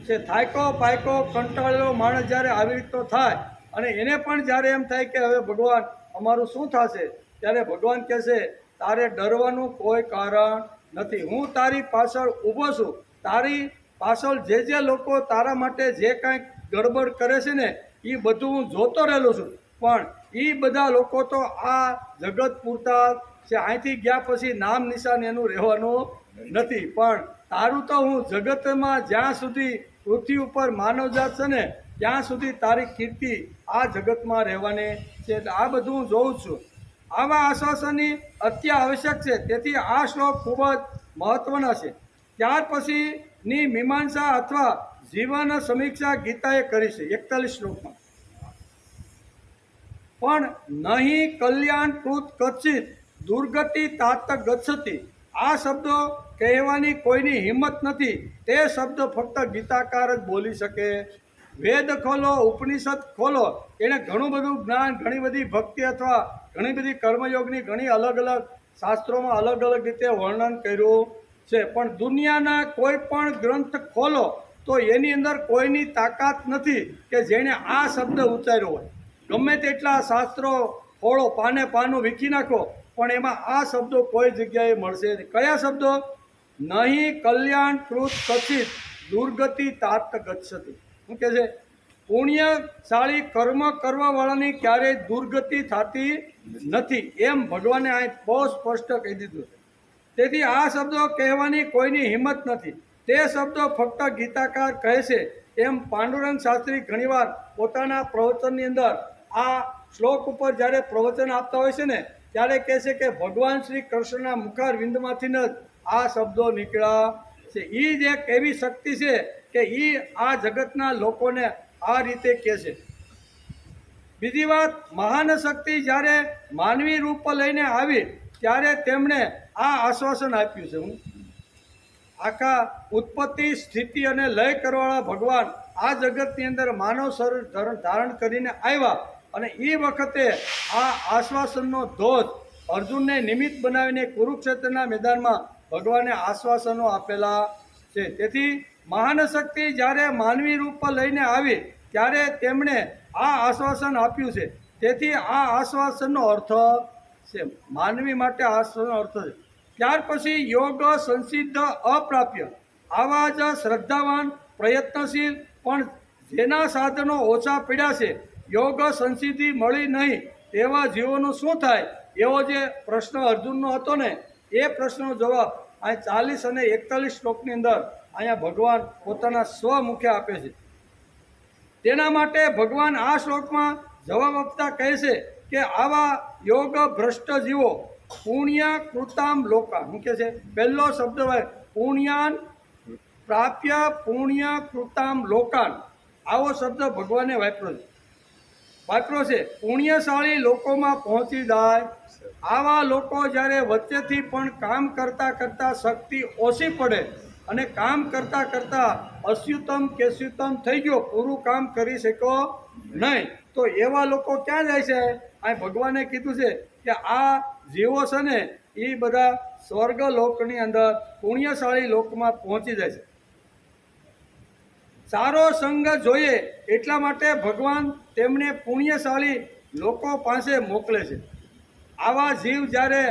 છે. થાયકો પાયકો કંટાળેલો માણસ જ્યારે આવી રીતનો થાય અને એને પણ જ્યારે એમ થાય કે હવે ભગવાન અમારું શું થશે, ત્યારે ભગવાન કહેશે તારે ડરવાનું કોઈ કારણ નથી. હું તારી પાછળ ઊભો છું. તારી પાછળ જે લોકો તારા માટે જે કાંઈક ગડબડ કરે છે ને એ બધું હું જોતો રહેલો છું. પણ એ બધા લોકો તો આ જગત પૂરતા છે. અહીંથી ગયા પછી નામ નિશાન એનું રહેવાનું નથી. પણ તારું તો હું જગતમાં જ્યાં સુધી પૃથ્વી ઉપર માનવજાત છે ને ત્યાં સુધી તારી કીર્તિ આ જગતમાં રહેવાની છે. આ બધું હું જોઉં છું. આવા આશ્વાસનની અત્ય આવશ્યક છે. તેથી આ શ્લોક ખૂબ જ મહત્વના છે. ત્યાર પછીની મીમાંસા અથવા જીવન સમીક્ષા ગીતાએ કરી છે 41 શ્લોકમાં. પણ નહીં કલ્યાણ કૃત કચ્છિત દુર્ગતિ તાત ગચ્છતિ. આ શબ્દો કહેવાની કોઈની હિંમત નથી. તે શબ્દ ફક્ત ગીતાકાર જ બોલી શકે. વેદ ખોલો, ઉપનિષદ ખોલો, એણે ઘણું બધું જ્ઞાન, ઘણી બધી ભક્તિ અથવા ઘણી બધી કર્મયોગની ઘણી અલગ અલગ શાસ્ત્રોમાં અલગ અલગ રીતે વર્ણન કર્યું છે. પણ દુનિયાના કોઈ પણ ગ્રંથ ખોલો તો એની અંદર કોઈની તાકાત નથી કે જેણે આ શબ્દ ઉચ્ચાર્યો હોય. ગમે તેટલા શાસ્ત્રો ખોળો, પાને પાનું વીખી નાખો, પણ એમાં આ શબ્દો કોઈ જગ્યાએ મળશે નહીં. કયા શબ્દો? નહીં કલ્યાણ કૃત કચિત દુર્ગતિ તાત ગચ્છતિ. શું કહે છે? પુણ્યશાળી કર્મ કરવાવાળાની ક્યારેય દુર્ગતિ થતી નથી, એમ ભગવાને આ બહુ સ્પષ્ટ કહી દીધું છે. તેથી આ શબ્દો કહેવાની કોઈની હિંમત નથી. તે શબ્દો ફક્ત ગીતાકાર કહે છે. એમ પાંડુરંગ શાસ્ત્રી ઘણીવાર પોતાના પ્રવચનની અંદર આ શ્લોક ઉપર જ્યારે પ્રવચન આપતા હોય છે ને ત્યારે કહે છે કે ભગવાન શ્રી કૃષ્ણના મુખારવિંદમાંથી જ આ શબ્દો નીકળ્યા છે. એ જ એક એવી શક્તિ છે કે એ આ જગતના લોકોને આ રીતે કહે છે. બીજી વાત, મહાન શક્તિ જ્યારે માનવી રૂપ લઈને આવી ત્યારે તેમણે આ આશ્વાસન આપ્યું છે. હું આખા ઉત્પત્તિ, સ્થિતિ અને લય કરવાવાળા ભગવાન આ જગતની અંદર માનવ શરીર ધારણ કરીને આવ્યા અને એ વખતે આ આશ્વાસનનો ધોધ અર્જુનને નિમિત્ત બનાવીને કુરુક્ષેત્રના મેદાનમાં ભગવાને આશ્વાસનો આપેલા છે. તેથી મહાન શક્તિ જ્યારે માનવી રૂપ લઈને આવી ત્યારે તેમણે આ આશ્વાસન આપ્યું છે. તેથી આ આશ્વાસનનો અર્થ છે, માનવી માટે આશ્વાસનનો અર્થ છે. ત્યાર પછી યોગ સંસિદ્ધ અપ્રાપ્ય, આવા જ શ્રદ્ધાવાન પ્રયત્નશીલ પણ જેના સાધનો ઓછા પડ્યા છે, યોગ સંસિદ્ધિ મળી નહીં તેવા જીવોનું શું થાય? એવો જે પ્રશ્ન અર્જુનનો હતો ને, એ પ્રશ્નનો જવાબ આ 40 અને 41 શ્લોકની અંદર અહીંયા ભગવાન પોતાના સ્વમુખે આપે છે. તેના માટે ભગવાન આ શ્લોકમાં જવાબ આપતા કહે છે કે આવા યોગ ભ્રષ્ટ જીવો પુણ્ય કૃતામ લોકા, શું કહે છે? પહેલો શબ્દ હોય પુણ્યાન પ્રાપ્ય પુણ્ય કૃતામ લોકાન, આવો શબ્દ ભગવાને વાપર્યો છે. પુણ્યશાળી લોકોમાં પહોંચી જાય. આવા લોકો જ્યારે વચ્ચેથી પણ કામ કરતાં કરતાં શક્તિ ઓછી પડે અને કામ કરતાં કરતાં અસ્યુતમ કેસ્યુતમ થઈ ગયો, પૂરું કામ કરી શકો નહીં, તો એવા લોકો ક્યાં જાય છે? આ ભગવાને કીધું છે કે આ જીવો છે ને એ બધા સ્વર્ગ લોકની અંદર પુણ્યશાળી લોકમાં પહોંચી જાય છે. સારો સંગ જોઈએ એટલા માટે ભગવાન તેમને પુણ્યશાળી લોકો પાસે મોકલે છે. આવા જીવ જ્યારે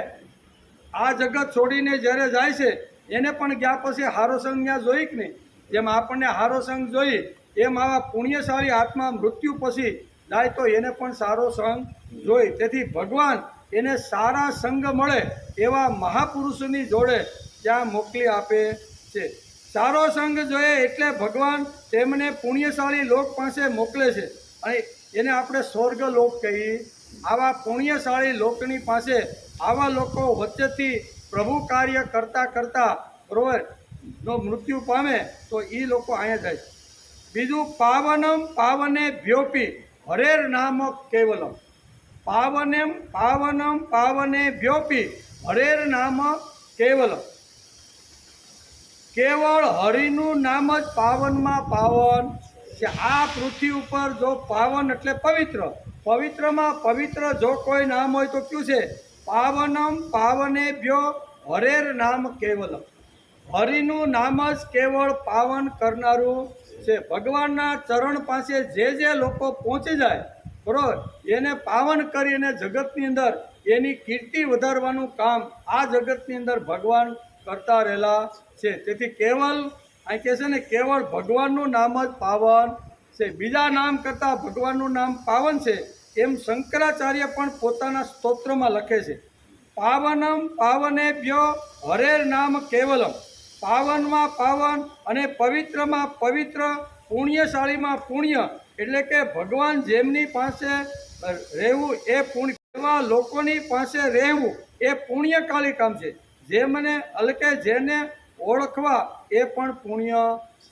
આ જગત છોડીને જ્યારે જાય છે, એને પણ ગયા પછી હારો સંગ ત્યાં જોઈ કે નહીં? જેમ આપણને હારો સંગ જોઈ, એમ આવા પુણ્યશાળી આત્મા મૃત્યુ પછી જાય તો એને પણ સારો સંગ જોઈ. તેથી ભગવાન એને સારા સંગ મળે એવા મહાપુરુષોની જોડે ત્યાં મોકલી આપે છે. સારો સંગ જોઈએ એટલે ભગવાન તેમને પુણ્યશાળી લોક પાસે મોકલે છે અને એને આપણે સ્વર્ગ લોક કહીએ. આવા પુણ્યશાળી લોકની પાસે આવા લોકો વચ્ચેથી પ્રભુ કાર્ય કરતાં કરતાં બરોબર જો મૃત્યુ પામે તો એ લોકો અહીંયા જાય છે. બીજું પાવનમ પાવને ભ્યોપી હરેર નામ કેવલમ, પાવનમ પાવને ભ્યોપી હરેર નામ કેવલમ, કેવળ હરિનું નામ જ પાવનમાં પાવન છે. આ પૃથ્વી ઉપર જો પાવન એટલે પવિત્ર, પવિત્રમાં પવિત્ર જો કોઈ નામ હોય તો કયું છે? પાવનમ પાવને ભ્યો હરેર નામ કેવલમ, હરિનું નામ જ કેવળ પાવન કરનારું છે. ભગવાનના ચરણ પાસે જે લોકો પહોંચી જાય બરોબર, એને પાવન કરીને જગતની અંદર એની કીર્તિ વધારવાનું કામ આ જગતની અંદર ભગવાન કરતા રહેલા છે. તેથી કેવલ અહીં કહે છે ને, કેવળ ભગવાનનું નામ જ પાવન છે. બીજા નામ કરતાં ભગવાનનું નામ પાવન છે એમ શંકરાચાર્ય પણ પોતાના સ્તોત્રમાં લખે છે. પાવનમ પાવનેભ્યો હરેર નામ કેવલમ, પાવનમાં પાવન અને પવિત્રમાં પવિત્ર, પુણ્યશાળીમાં પુણ્ય, એટલે કે ભગવાન જેમની પાસે રહેવું એ પુણ્ય, એવા લોકોની પાસે રહેવું એ પુણ્યકાળી કામ છે. જેમને અલકે જેને ઓળખવા એ પણ પુણ્ય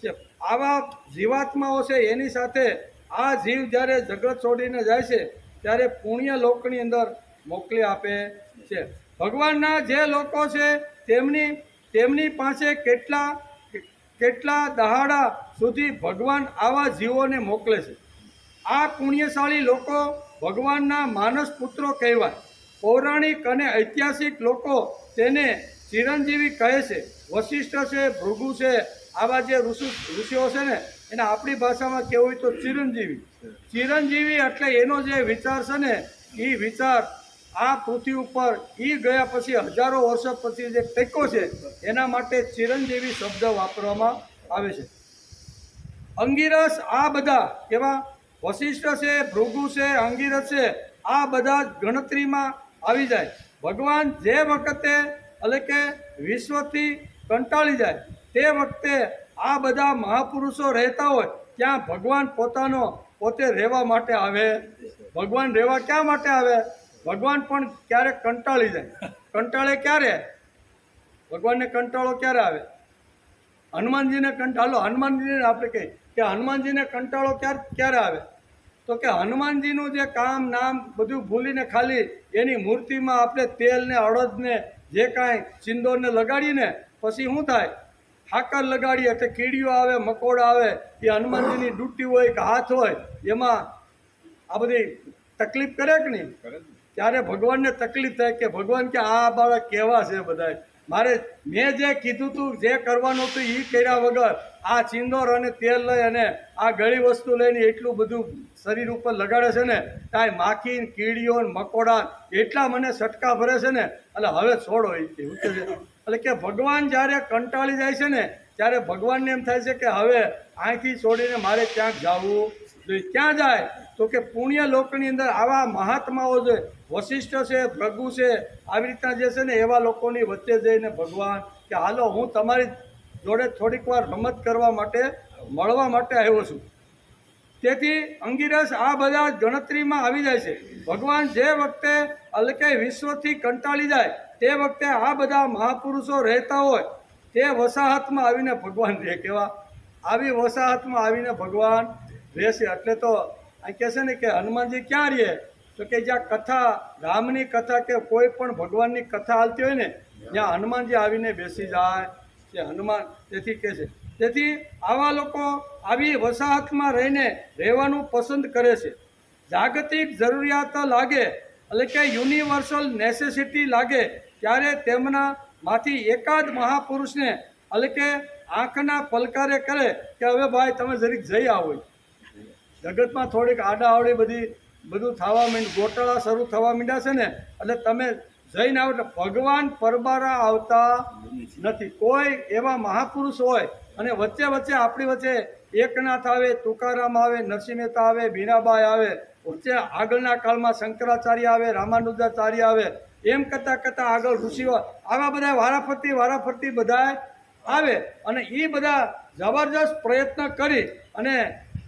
છે. આવા જીવાત્માઓ છે એની સાથે આ જીવ જ્યારે જગત છોડીને જાય છે ત્યારે પુણ્ય લોકની અંદર મોકલી આપે છે. ભગવાનના જે લોકો છે તેમની પાસે કેટલા દહાડા સુધી ભગવાન આવા જીવોને મોકલે છે. આ પુણ્યશાળી લોકો ભગવાનના માનસ પુત્રો કહેવાય. પૌરાણિક અને ઐતિહાસિક લોકો તેને ચિરંજીવી કહે છે. વશિષ્ઠ છે, ભૃગુ છે, આવા જે ઋષિઓ છે ને એને આપણી ભાષામાં કહેવું હોય તો ચિરંજીવી એટલે એનો જે વિચાર છે ને એ વિચાર આ પૃથ્વી ઉપર એ ગયા પછી હજારો વર્ષો પછી જે ટેકો છે એના માટે ચિરંજીવી શબ્દ વાપરવામાં આવે છે. અંગિરસ આ બધા કેવા વશિષ્ઠ છે, ભૃગુ છે, અંગિરસ છે, આ બધા ગણતરીમાં આવી જાય. ભગવાન જે વખતે એટલે કે વિશ્વથી કંટાળી જાય તે વખતે આ બધા મહાપુરુષો રહેતા હોય ત્યાં ભગવાન પોતે રહેવા માટે આવે. ભગવાન રહેવા ક્યાં માટે આવે? ભગવાન પણ ક્યારેક કંટાળી જાય. કંટાળે ક્યારે? ભગવાનને કંટાળો ક્યારે આવે? હનુમાનજીને કંટાળો, હનુમાનજીને આપણે કહીએ કે હનુમાનજીને કંટાળો ક્યારે આવે? તો કે હનુમાનજીનું જે કામ નામ બધું ભૂલીને ખાલી એની મૂર્તિમાં આપણે તેલને અડદને જે કાંઈ સિંદોરને લગાડીને પછી શું થાય? હાકર લગાડીએ એટલે કીડીઓ આવે, મકોડા આવે, એ હનુમાનજીની ડૂટી હોય કે હાથ હોય એમાં આ બધી તકલીફ કરે કે નહીં? ત્યારે ભગવાનને તકલીફ થાય કે ભગવાન કે આ બાળક કેવા છે બધા, મારે મેં જે કીધું હતું જે કરવાનું હતું એ કર્યા વગર આ ચિંદોર અને તેલ લઈ અને આ ગળી વસ્તુ લઈને એટલું બધું શરીર ઉપર લગાડે છે ને કાંઈ માખી કીડીઓ ને મકોડા એટલા મને સટકા ભરે છે ને એટલે હવે છોડો એ કેવું છે એટલે કે ભગવાન જ્યારે કંટાળી જાય છે ને ત્યારે ભગવાનને એમ થાય છે કે હવે અહીંથી છોડીને મારે ક્યાંક જવું જોઈએ. ક્યાં જાય તો કે પુણ્ય લોકની અંદર આવા મહાત્માઓ છે, વશિષ્ઠ છે, ભૃગુ છે, આવી રીતના જે છે ને એવા લોકોની વચ્ચે જઈને ભગવાન કે હાલો હું તમારી જોડે થોડીક વાર રમત કરવા માટે મળવા માટે આવ્યો છું. તેથી અંગીરસ આ બધા ગણતરીમાં આવી જાય છે. ભગવાન જે વખતે અલકે વિશ્વથી કંટાળી જાય તે વખતે આ બધા મહાપુરુષો રહેતા હોય તે વસાહતમાં આવીને ભગવાન રહે. કેવા આવી વસાહતમાં આવીને ભગવાન રહેશે. એટલે તો આ કહે છે ને કે હનુમાનજી ક્યાં રહે તો કે જ્યાં કથા રામની કથા કે કોઈ પણ ભગવાનની કથા હાલતી હોય ને ત્યાં હનુમાનજી આવીને બેસી જાય કે હનુમાન. તેથી કહે છે તેથી આવા લોકો આવી વસાહતમાં રહીને રહેવાનું પસંદ કરે છે. જાગતિક જરૂરિયાત લાગે એટલે કે યુનિવર્સલ નેસેસિટી લાગે ત્યારે તેમના માંથી એકાદ મહાપુરુષને એટલે કે આંખના પલકારે કરે કે હવે ભાઈ તમે જરીક જઈ આવો. જગતમાં થોડીક આડાઅવળી બધું થવા માંડ્યું, ગોટાળા શરૂ થવા માંડ્યા છે ને એટલે તમે જઈને આવો. એટલે ભગવાન પરબારા આવતા નથી. કોઈ એવા મહાપુરુષ હોય અને વચ્ચે વચ્ચે આપણી વચ્ચે એકનાથ આવે, તુકારામ આવે, નરસિંહ મહેતા આવે, મીરાબાઈ આવે, વચ્ચે આગળના કાળમાં શંકરાચાર્ય આવે, રામાનુજાચાર્ય આવે, એમ કરતાં કરતાં આગળ ઋષિઓ આવા બધા વારાફરતી બધા આવે અને એ બધા જબરજસ્ત પ્રયત્ન કરી અને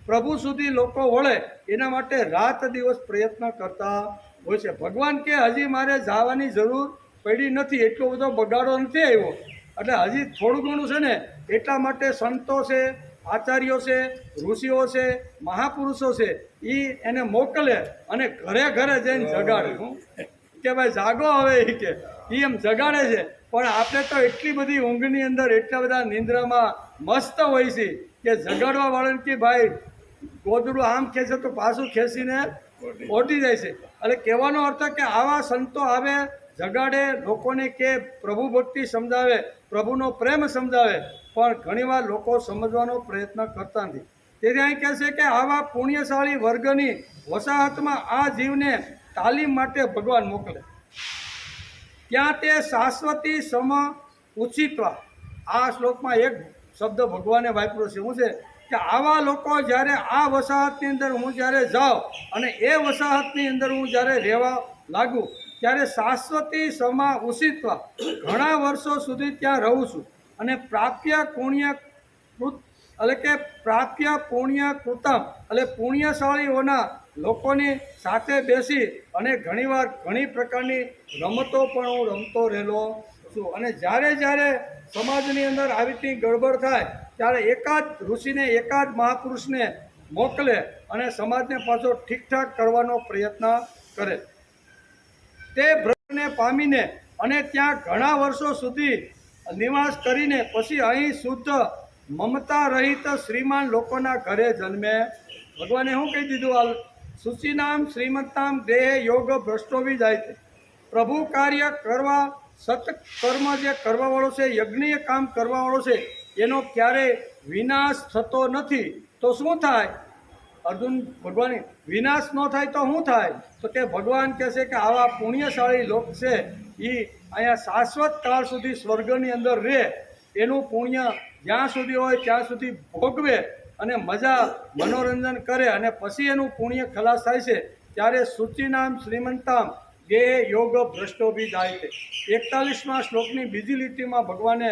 પ્રભુ સુધી લોકો વળે એના માટે રાત દિવસ પ્રયત્ન કરતા હોય છે. ભગવાન કે હજી મારે જવાની જરૂર પડી નથી, એટલો બધો બગાડો નથી આવ્યો, એટલે હજી થોડું ઘણું છે ને એટલા માટે સંતો છે, આચાર્યો છે, ઋષિઓ છે, મહાપુરુષો છે એ એને મોકલે અને ઘરે ઘરે જઈને જગાડે. હું કે ભાઈ જાગો હવે એ કે એ એમ જગાડે છે. પણ આપણે તો એટલી બધી ઊંઘની અંદર એટલા બધા નિંદ્રામાં મસ્ત હોય છે કે જગાડવા વાળાને કે ભાઈ ગોદડું આમ ખેંચે તો પાછું ખેંચીને ઓટી જાય છે. એટલે કહેવાનો અર્થ કે આવા સંતો આવે, જગાડે, લોકોને કે પ્રભુ ભક્તિ સમજાવે, પ્રભુનો પ્રેમ સમજાવે, પણ ઘણીવાર લોકો સમજવાનો પ્રયત્ન કરતા નથી. તેથી અહીં કહે છે કે આવા પુણ્યશાળી વર્ગની વસાહતમાં આ જીવને તાલીમ માટે ભગવાન મોકલે. ત્યાં તે શાશ્વતી સમ ઉચિતવા. આ શ્લોકમાં એક શબ્દ ભગવાને વાપર્યો છે. શું છે કે આવા લોકો જ્યારે આ વસાહતની અંદર હું જ્યારે જાઉં અને એ વસાહતની અંદર હું જ્યારે રહેવા લાગું ત્યારે શાશ્વતી સમા ઉષિત્વા ઘણા વર્ષો સુધી ત્યાં રહું છું અને પ્રાપ્ય પુણ્ય કૃત એટલે કે પ્રાપ્ય પુણ્ય કૃતમ એટલે પુણ્યશાળીઓના લોકોની સાથે બેસી અને ઘણીવાર ઘણી પ્રકારની રમતો પણ હું રમતો રહેલો છું. અને જ્યારે સમાજની અંદર આવી રીતે ગડબડ થાય ત્યારે એકાદ ઋષિને, એકાદ મહાપુરુષને મોકલે અને સમાજને પાછો ઠીકઠાક કરવાનો પ્રયત્ન કરે. તે ભ્રમને પામીને અને ત્યાં ઘણા વર્ષો સુધી નિવાસ કરીને પછી અહીં શુદ્ધ મમતા રહિત શ્રીમાન લોકોના ઘરે જન્મે. ભગવાને શું કહી દીધું? હાલ શુચિનામ શ્રીમંતામ દેહ યોગ ભ્રષ્ટોવી જાય છે. પ્રભુ કાર્ય કરવા, સત્કર્મ જે કરવાવાળો છે, યજ્ઞીય કામ કરવાવાળો છે એનો ક્યારેય વિનાશ થતો નથી. તો શું થાય? અર્જુન ભગવાન વિનાશ ન થાય તો શું થાય? તો કે ભગવાન કહે છે કે આવા પુણ્યશાળી લોક છે એ અહીંયા શાશ્વત કાળ સુધી સ્વર્ગની અંદર રહે, એનું પુણ્ય જ્યાં સુધી હોય ત્યાં સુધી ભોગવે અને મજા મનોરંજન કરે અને પછી એનું પુણ્ય ખલાસ થાય છે ત્યારે શુચિનામ શ્રીમંતામ ગે યોગ ભ્રષ્ટો બી જાય છે. 41મા શ્લોકની બીજી લીટીમાં ભગવાને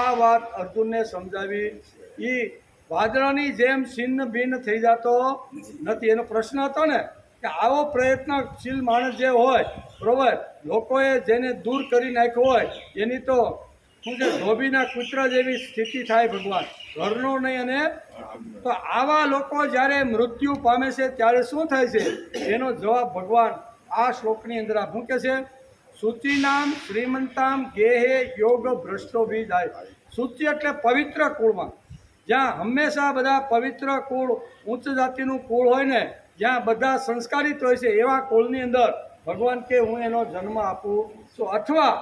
આ વાત અર્જુનને સમજાવી. એ વાદળાની જેમ છિન્ન ભિન્ન થઈ જતો નથી. એનો પ્રશ્ન હતો ને કે આવો પ્રયત્નશીલ માણસ જે હોય બરાબર, લોકોએ જેને દૂર કરી નાખ્યો હોય એની તો શું છે ધોબીના કૂતરા જેવી સ્થિતિ થાય ભગવાન, ઘરનો નહીં. અને તો આવા લોકો જ્યારે મૃત્યુ પામે છે ત્યારે શું થાય છે એનો જવાબ ભગવાન આ શ્લોકની અંદર શું કહે છે? શુચિનામ શ્રીમંતામ ગેહે યોગ ભ્રષ્ટો બી જાય. શુચિ એટલે પવિત્ર કુળમાં, જ્યાં હંમેશા બધા પવિત્ર કુળ, ઉચ્ચ જાતિનું કુળ હોય ને, જ્યાં બધા સંસ્કારિત હોય છે એવા કુળની અંદર ભગવાન કે હું એનો જન્મ આપું છું. અથવા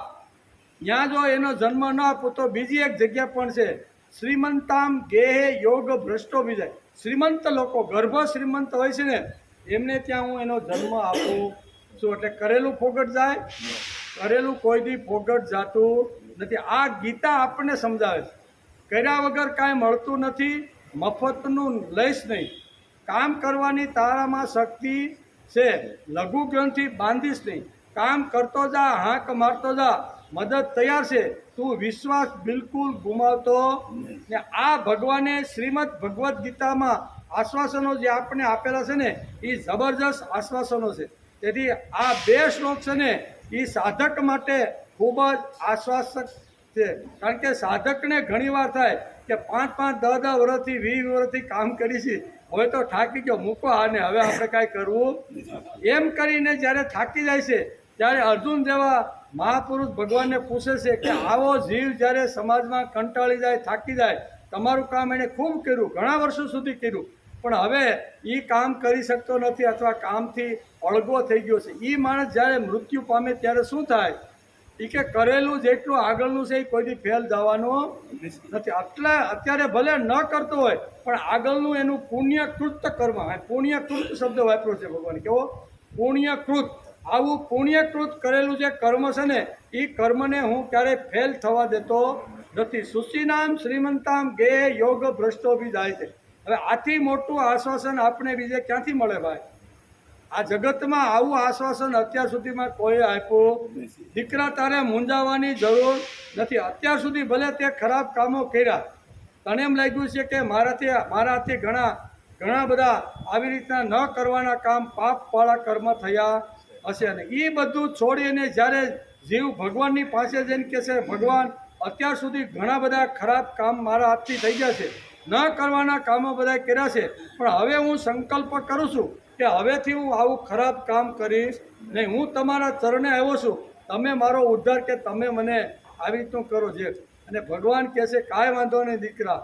ત્યાં જો એનો જન્મ ન આપું તો બીજી એક જગ્યા પણ છે, શ્રીમંતામ ગેહે યોગ ભ્રષ્ટો બીજાય. શ્રીમંત લોકો, ગર્ભ શ્રીમંત હોય છે ને, એમને ત્યાં હું એનો જન્મ આપું છું. એટલે કરેલું ફોગટ જાય? કરેલું કોઈ દી ફોગટ જાતું નથી. આ ગીતા આપણને સમજાવે છે. કર્યા વગર કાંઈ મળતું નથી, મફતનું લઈશ નહીં. કામ કરવાની તારામાં શક્તિ છે, લઘુ ગ્રંથિ બાંધીશ નહીં. કામ કરતો જા, હાંક મારતો જા, મદદ તૈયાર છે, તું વિશ્વાસ બિલકુલ ગુમાવતો ને. આ ભગવાને શ્રીમદ ભગવદ્ ગીતામાં આશ્વાસનો જે આપણે આપેલા છે ને, એ જબરજસ્ત આશ્વાસનો છે. તેથી આ 2 શ્લોક છે ને, એ સાધક માટે ખૂબ જ આશ્વાસક છે. કારણ કે સાધકને ઘણીવાર થાય કે 5-5, 10-10 વર્ષથી 20 વર્ષથી કામ કરી છે, હવે તો થાકી ગયો, મૂકો આને, હવે આપણે કાંઈ કરવું. એમ કરીને જ્યારે થાકી જાય છે, ત્યારે અર્જુન જેવા મહાપુરુષ ભગવાનને પૂછે છે કે આવો જીવ જ્યારે સમાજમાં કંટાળી જાય, થાકી જાય, તમારું કામ એણે ખૂબ કર્યું, ઘણા વર્ષો સુધી કર્યું, પણ હવે એ કામ કરી શકતો નથી અથવા કામથી અળગો થઈ ગયો છે. એ માણસ જ્યારે મૃત્યુ પામે ત્યારે શું થાય? એ કે કરેલું જેટલું આગળનું છે એ કોઈથી ફેલ જવાનું નથી. અત્યારે ભલે ન કરતો હોય પણ આગળનું એનું પુણ્યકૃત કર્મ, પુણ્યકૃત શબ્દ વાપર્યો છે ભગવાન. કેવો? પુણ્યકૃત. આવું પુણ્યકૃત કરેલું જે કર્મ છે ને, એ કર્મને હું ક્યારેય ફેલ થવા દેતો નથી. સુશીનામ શ્રીમંતામ ગે યોગ ભ્રષ્ટો બી જાય છે. હવે આથી મોટું આશ્વાસન આપણે બીજે ક્યાંથી મળે ભાઈ? આ જગતમાં આવું આશ્વાસન અત્યાર સુધીમાં કોઈ આપ્યું. દીકરા, તારે મૂંઝાવાની જરૂર નથી. અત્યાર સુધી ભલે તે ખરાબ કામો કર્યા, તને એમ લાગ્યું છે કે મારાથી ઘણા બધા આવી રીતના ન કરવાના કામ, પાપવાળા કર્મ થયા હશે. અને એ બધું છોડીને જ્યારે જીવ ભગવાનની પાસે જઈને કહે છે, ભગવાન, અત્યાર સુધી ઘણા બધા ખરાબ કામ મારા હાથથી થઈ ગયા છે, ન કરવાના કામો બધા કર્યા છે, પણ હવે હું સંકલ્પ કરું છું કે હવેથી હું આવું ખરાબ કામ કરીશ નહીં. હું તમારા ચરણે આવ્યો છું, તમે મારો ઉદ્ધાર, કે તમે મને આવી રીતનું કરો છે. અને ભગવાન કહે છે, કાંઈ વાંધો નહીં દીકરા,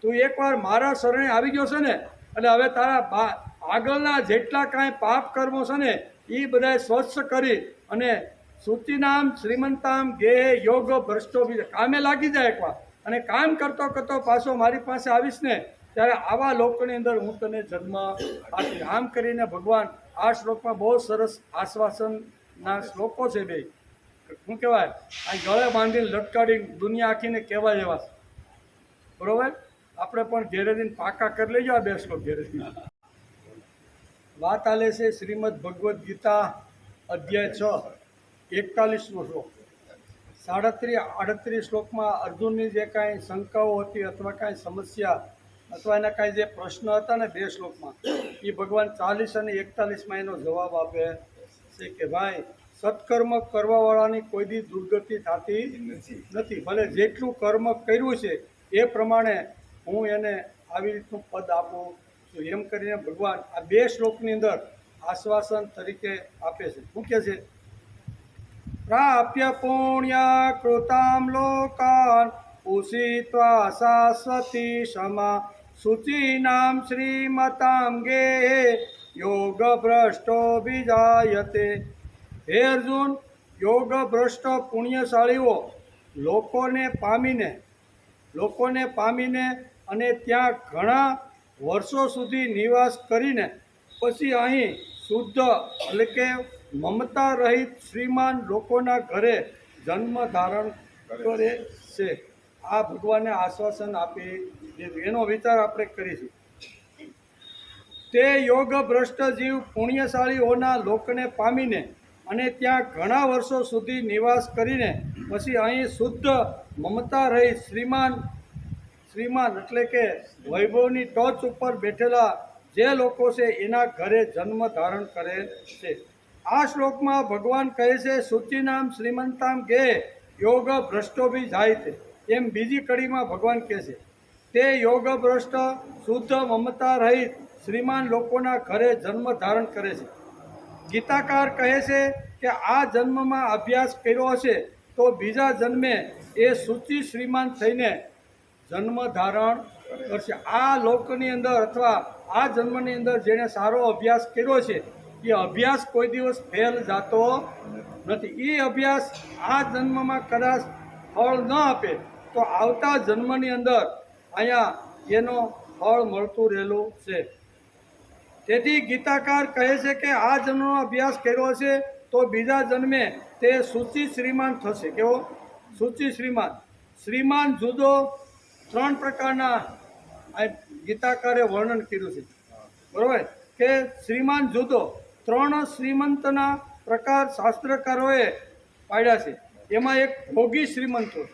તું એકવાર મારા શરણે આવી ગયો છે ને, એટલે હવે તારા આગળના જેટલા કાંઈ પાપ કર્મો છે ને, એ બધા સ્વચ્છ કરી અને સૂચિનામ શ્રીમંતામ ગે યોગ ભ્રષ્ટો બી કામે લાગી જાય એકવાર. અને કામ કરતો કરતો પાછો મારી પાસે આવીશ ને, ત્યારે આવા લોકોની અંદર હું તને જન્મ આપીશ. આમ કરીને ભગવાન આ શ્લોકમાં બહુ સરસ આશ્વાસનના શ્લોકો છે. બે શું કહેવાય, આ ગળે બાંધીને લટકાડીને દુનિયા આખીને કહેવા જેવા. બરોબર? આપણે પણ ઘેરે જઈને પાકા કરી લેજો આ 2 શ્લોક ઘેરે. વાત આલે છે શ્રીમદ ભગવદ્ ગીતા અધ્યાય 6, 41મો શ્લોક. 37-38 શ્લોકમાં અર્જુનની જે કાંઈ શંકાઓ હતી અથવા કાંઈ સમસ્યા અથવા એના કાંઈ જે પ્રશ્ન હતા ને 2 શ્લોકમાં, એ ભગવાન 40 અને 41માં એનો જવાબ આપે છે કે ભાઈ, સત્કર્મ કરવાવાળાની કોઈ દી દુર્ગતિ થતી નથી. ભલે જેટલું કર્મ કર્યું છે એ પ્રમાણે હું એને આવી રીતનું પદ આપું છું. એમ કરીને ભગવાન આ 2 શ્લોકની અંદર આશ્વાસન તરીકે આપે છે. શું કહે છે? પ્રાપ્ય પુણ્ય કૃતામ લોકાન ઉષિત્વા શાશ્વતી ક્ષમા શુચિનામ શ્રીમતામ ગે યોગ ભ્રષ્ટો વિજાયતે. હે અર્જુન, યોગ ભ્રષ્ટ પુણ્યશાળીઓ લોકોને પામીને અને ત્યાં ઘણા વર્ષો સુધી નિવાસ કરીને પછી અહીં શુદ્ધ એટલે કે મમતા રહિત શ્રીમાન લોકોના ઘરે જન્મ ધારણ કરે છે. આ ભગવાને આશ્વાસન આપી દીધું. એનો વિચાર આપણે કરીશું. તે યોગ ભ્રષ્ટ જીવ પુણ્યશાળીઓના લોકને પામીને અને ત્યાં ઘણા વર્ષો સુધી નિવાસ કરીને પછી અહીં શુદ્ધ મમતા રહિત શ્રીમાન એટલે કે વૈભવની ટોચ ઉપર બેઠેલા જે લોકો છે એના ઘરે જન્મ ધારણ કરે છે. આ શ્લોકમાં ભગવાન કહે છે, શુચિનામ શ્રીમંતામ ગે યોગ ભ્રષ્ટો બી જાય છે. એમ બીજી કડીમાં ભગવાન કહે છે, તે યોગ ભ્રષ્ટ શુદ્ધ મમતા રહિત શ્રીમાન લોકોના ઘરે જન્મ ધારણ કરે છે. ગીતાકાર કહે છે કે આ જન્મમાં અભ્યાસ કર્યો હશે તો બીજા જન્મે એ શુચિ શ્રીમાન થઈને જન્મ ધારણ કરશે. આ લોકની અંદર અથવા આ જન્મની અંદર જેણે સારો અભ્યાસ કર્યો છે એ અભ્યાસ કોઈ દિવસ ફેલ જતો નથી. એ અભ્યાસ આ જન્મમાં કદાચ ફળ ન આપે તો આવતા જન્મની અંદર અહીંયા એનો ફળ મળતું રહેલું છે. તેથી ગીતાકાર કહે છે કે આ જન્મનો અભ્યાસ કર્યો છે તો બીજા જન્મે તે સૂચિ શ્રીમાન થશે. કેવો? સૂચિ શ્રીમાન. શ્રીમાન જુદો 3 પ્રકારના આ ગીતાકારે વર્ણન કર્યું છે, બરોબર? કે શ્રીમાન જુદો 3 શ્રીમંતના પ્રકાર શાસ્ત્રકારોએ પાડ્યા છે. એમાં એક ભોગી શ્રીમંત હોય,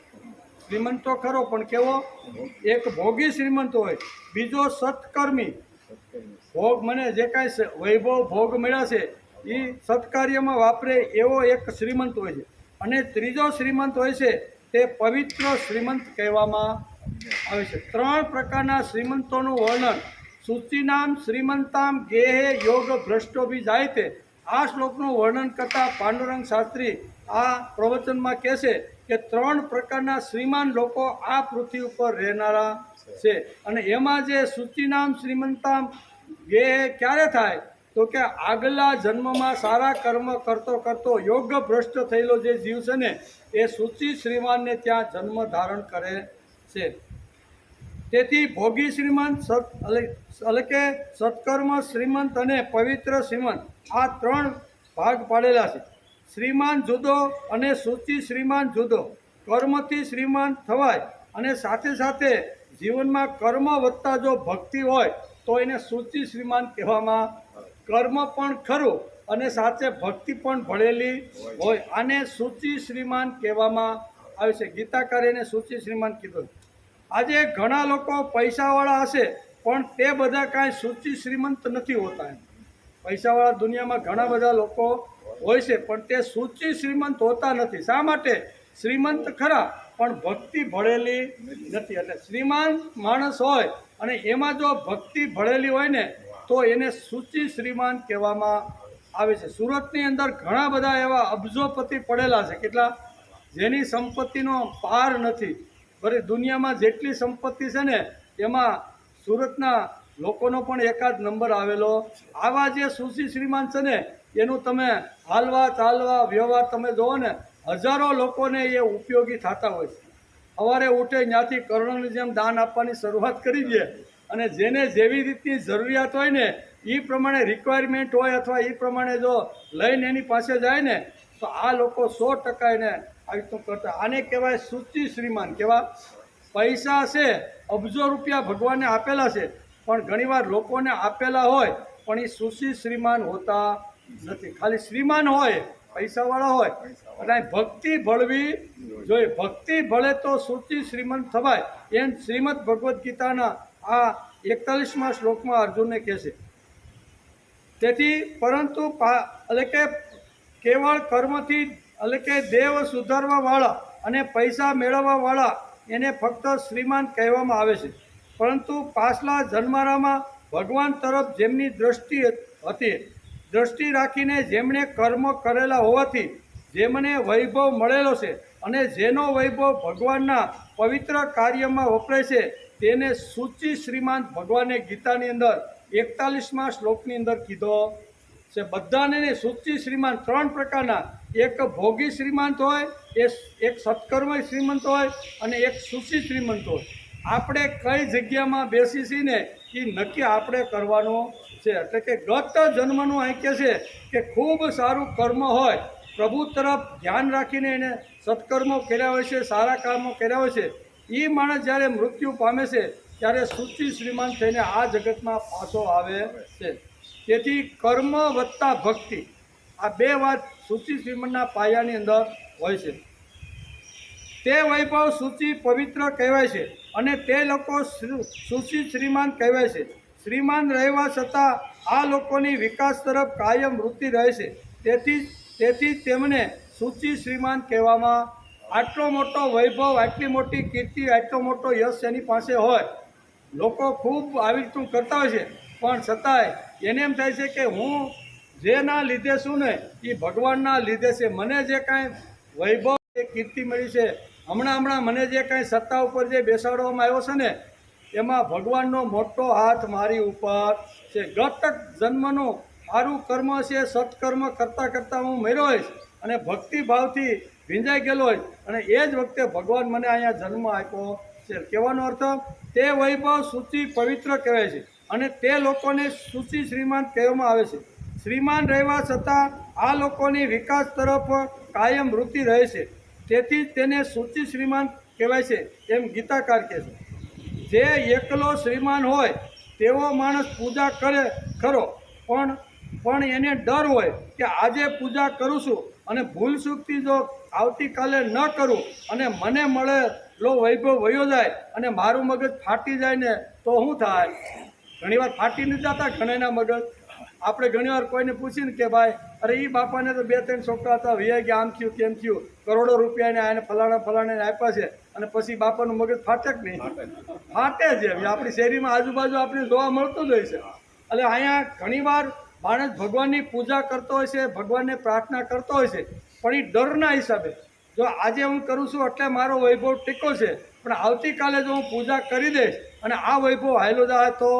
શ્રીમંત તો ખરો પણ કેવો? એક ભોગી શ્રીમંત હોય, બીજો સત્કર્મી, ભોગ મને જે કાંઈ વૈભવ ભોગ મળ્યા છે એ સત્કાર્યમાં વાપરે એવો એક શ્રીમંત હોય છે, અને ત્રીજો શ્રીમંત હોય છે તે પવિત્ર શ્રીમંત કહેવામાં આવે છે. 3 પ્રકારના શ્રીમંતોનું વર્ણન સૂચિનામ શ્રીમંતામ ગેહે યોગ ભ્રષ્ટો બી જાય તે આ શ્લોકનું વર્ણન કરતા પાંડુરંગ શાસ્ત્રી આ પ્રવચનમાં કહે છે કે 3 પ્રકારના શ્રીમાન લોકો આ પૃથ્વી ઉપર રહેનારા છે. અને એમાં જે સૂચિનામ શ્રીમંતામ ગેહે ક્યારે થાય તો કે આગલા જન્મમાં સારા કર્મ કરતો કરતો યોગ ભ્રષ્ટ થયેલો જે જીવ છે ને એ સૂચિ શ્રીમાનને ત્યાં જન્મ ધારણ કરે છે. તેથી ભોગી શ્રીમંત એટલે કે સત્કર્મ શ્રીમંત અને પવિત્ર શ્રીમંત આ 3 ભાગ પાડેલા છે. શ્રીમાન જુદો અને સૂચિ શ્રીમાન જુદો. કર્મથી શ્રીમાન થવાય અને સાથે સાથે જીવનમાં કર્મ વધતા જો ભક્તિ હોય તો એને સૂચિ શ્રીમાન કહેવામાં. કર્મ પણ ખરું અને સાથે ભક્તિ પણ ભળેલી હોય, આને સૂચિ શ્રીમાન કહેવામાં આવે છે. ગીતાકારે એને સૂચિ શ્રીમાન કીધું. આજે ઘણા લોકો પૈસાવાળા હશે પણ તે બધા કાંઈ સૂચિ શ્રીમંત નથી હોતા. પૈસાવાળા દુનિયામાં ઘણા બધા લોકો હોય છે પણ તે સૂચિ શ્રીમંત હોતા નથી. શા માટે? શ્રીમંત ખરા પણ ભક્તિ ભળેલી નથી. એટલે શ્રીમાન માણસ હોય અને એમાં જો ભક્તિ ભળેલી હોય ને તો એને સૂચિ શ્રીમાન કહેવામાં આવે છે. સુરતની અંદર ઘણા બધા એવા અબજોપતિ પડેલા છે. કેટલા? જેની સંપત્તિનો પાર નથી. બરી દુનિયામાં જેટલી સંપત્તિ છે ને એમાં સુરતના લોકોનો પણ એકાદ નંબર આવેલો. આવા જે સૂચિ શ્રીમાન છે ને એનું તમે હાલવા ચાલવા વ્યવહાર તમે જુઓ ને હજારો લોકોને એ ઉપયોગી થતા હોય છે. સવારે ઉઠે ત્યાંથી કર્ણની જેમ દાન આપવાની શરૂઆત કરી દે અને જેને જેવી રીતની જરૂરિયાત હોય ને એ પ્રમાણે રિક્વાયરમેન્ટ હોય અથવા એ પ્રમાણે જો લઈને એની પાસે જાય ને તો આ લોકો 100% એને આવી રીતનું કરતા. આને કહેવાય સૂચિ શ્રીમાન. કેવા? પૈસા છે, અબજો રૂપિયા ભગવાનને આપેલા છે પણ ઘણીવાર લોકોને આપેલા હોય પણ એ સૂચિ શ્રીમાન હોતા નથી. ખાલી શ્રીમાન હોય, પૈસાવાળા હોય અને ભક્તિ ભળવી જોઈએ. ભક્તિ ભળે તો સૂચિ શ્રીમંત થવાય એમ શ્રીમદ ભગવદ્ ગીતાના આ 41મા શ્લોકમાં અર્જુનને કહે છે. તેથી પરંતુ એટલે કે કેવળ કર્મથી એટલે કે દેવ સુધારવાવાળા અને પૈસા મેળવવાવાળા એને ફક્ત શ્રીમાન કહેવામાં આવે છે. પરંતુ પાછલા જન્મારામાં ભગવાન તરફ જેમની દ્રષ્ટિ હતી, દ્રષ્ટિ રાખીને જેમણે કર્મ કરેલા હોવાથી જેમને વૈભવ મળેલો છે અને જેનો વૈભવ ભગવાનના પવિત્ર કાર્યમાં વપરાય છે તેને સૂચિ શ્રીમાન ભગવાને ગીતાની અંદર 41મા શ્લોકની અંદર કીધો છે. બધાને સૂચિ શ્રીમાન 3 પ્રકારના. એક ભોગી શ્રીમંત હોય, એક સત્કર્મ શ્રીમંત હોય અને એક સૂચિ શ્રીમંત હોય. આપણે કઈ જગ્યામાં બેસી છીએ ને એ નક્કી આપણે કરવાનું છે. એટલે કે ગત જન્મનું અહીં કહે છે કે ખૂબ સારું કર્મ હોય, પ્રભુ તરફ ધ્યાન રાખીને એને સત્કર્મો કર્યા હોય છે, સારા કામો કર્યા હોય છે, એ માણસ જ્યારે મૃત્યુ પામે છે ત્યારે સૂચિ શ્રીમાન થઈને આ જગતમાં પાછો આવે છે. તેથી કર્મ વત્તા ભક્તિ આ 2 વાત સૂચિ શ્રીમાનના પાયાની અંદર હોય છે. તે વૈભવ સૂચિ પવિત્ર કહેવાય છે અને તે લોકો સૂચિ શ્રીમાન કહેવાય છે. શ્રીમાન રહેવા છતાં આ લોકોની વિકાસ તરફ કાયમ વૃત્તિ રહે છે. તેથી તેમને સૂચિ શ્રીમાન કહેવામાં. આટલો મોટો વૈભવ, આટલી મોટી કીર્તિ, આટલો મોટો યશ એની પાસે હોય, લોકો ખૂબ આવી રીતનું કરતા હોય છે પણ છતાંય એને એમ થાય છે કે હું જેના લીધે છું ને એ ભગવાનના લીધે છે. મને જે કાંઈ વૈભવ કીર્તિ મળી છે, હમણાં મને જે કાંઈ સત્તા ઉપર જે બેસાડવામાં આવ્યો છે ને એમાં ભગવાનનો મોટો હાથ મારી ઉપર છે. ગત જન્મનું સારું કર્મ છે, સત્કર્મ કરતાં કરતાં હું મર્યો હોઈશ અને ભક્તિભાવથી ભીંજાઈ ગયેલો હોય અને એ જ વખતે ભગવાન મને અહીંયા જન્મ આપ્યો છે. કહેવાનો અર્થ તે વૈભવ શુચિ પવિત્ર કહેવાય છે અને તે લોકોને શુચિ શ્રીમાન કહેવામાં આવે છે. શ્રીમાન રહેવા છતાં આ લોકોની વિકાસ તરફ કાયમ વૃત્તિ રહે છે, તેથી તેને શુચિ શ્રીમાન કહેવાય છે એમ ગીતાકાર કહે છે. જે એકલો શ્રીમાન હોય તેવો માણસ પૂજા કરે ખરો, પણ એને ડર હોય કે આજે પૂજા કરું છું અને ભૂલ ચૂકથી જો આવતીકાલે ન કરું અને મને મળેલો વૈભવ વયો જાય અને મારું મગજ ફાટી જાય ને તો શું થાય? ઘણીવાર ફાટી નથી જતા ઘણાના મગજ. આપણે ઘણીવાર કોઈને પૂછીને કે ભાઈ અરે એ બાપાને તો 2-3 છોકરા હતા, વિયા ગયા, આમ થયું તેમ થયું, કરોડો રૂપિયાને આને ફલાણાને આપ્યા છે અને પછી બાપાનું મગજ ફાટે કે નહીં? ફાટે જ. આપણી શેરીમાં આજુબાજુ આપણે જોવા મળતું જ હોય છે. એટલે અહીંયા ઘણીવાર માણસ ભગવાનની પૂજા કરતો હોય છે, ભગવાનને પ્રાર્થના કરતો હોય છે, પણ એ ડરના હિસાબે જો આજે હું કરું છું એટલે મારો વૈભવ ટીકો છે, પણ આવતીકાલે જો હું પૂજા કરી દઈશ અને આ વૈભવ હાયલો જાય તો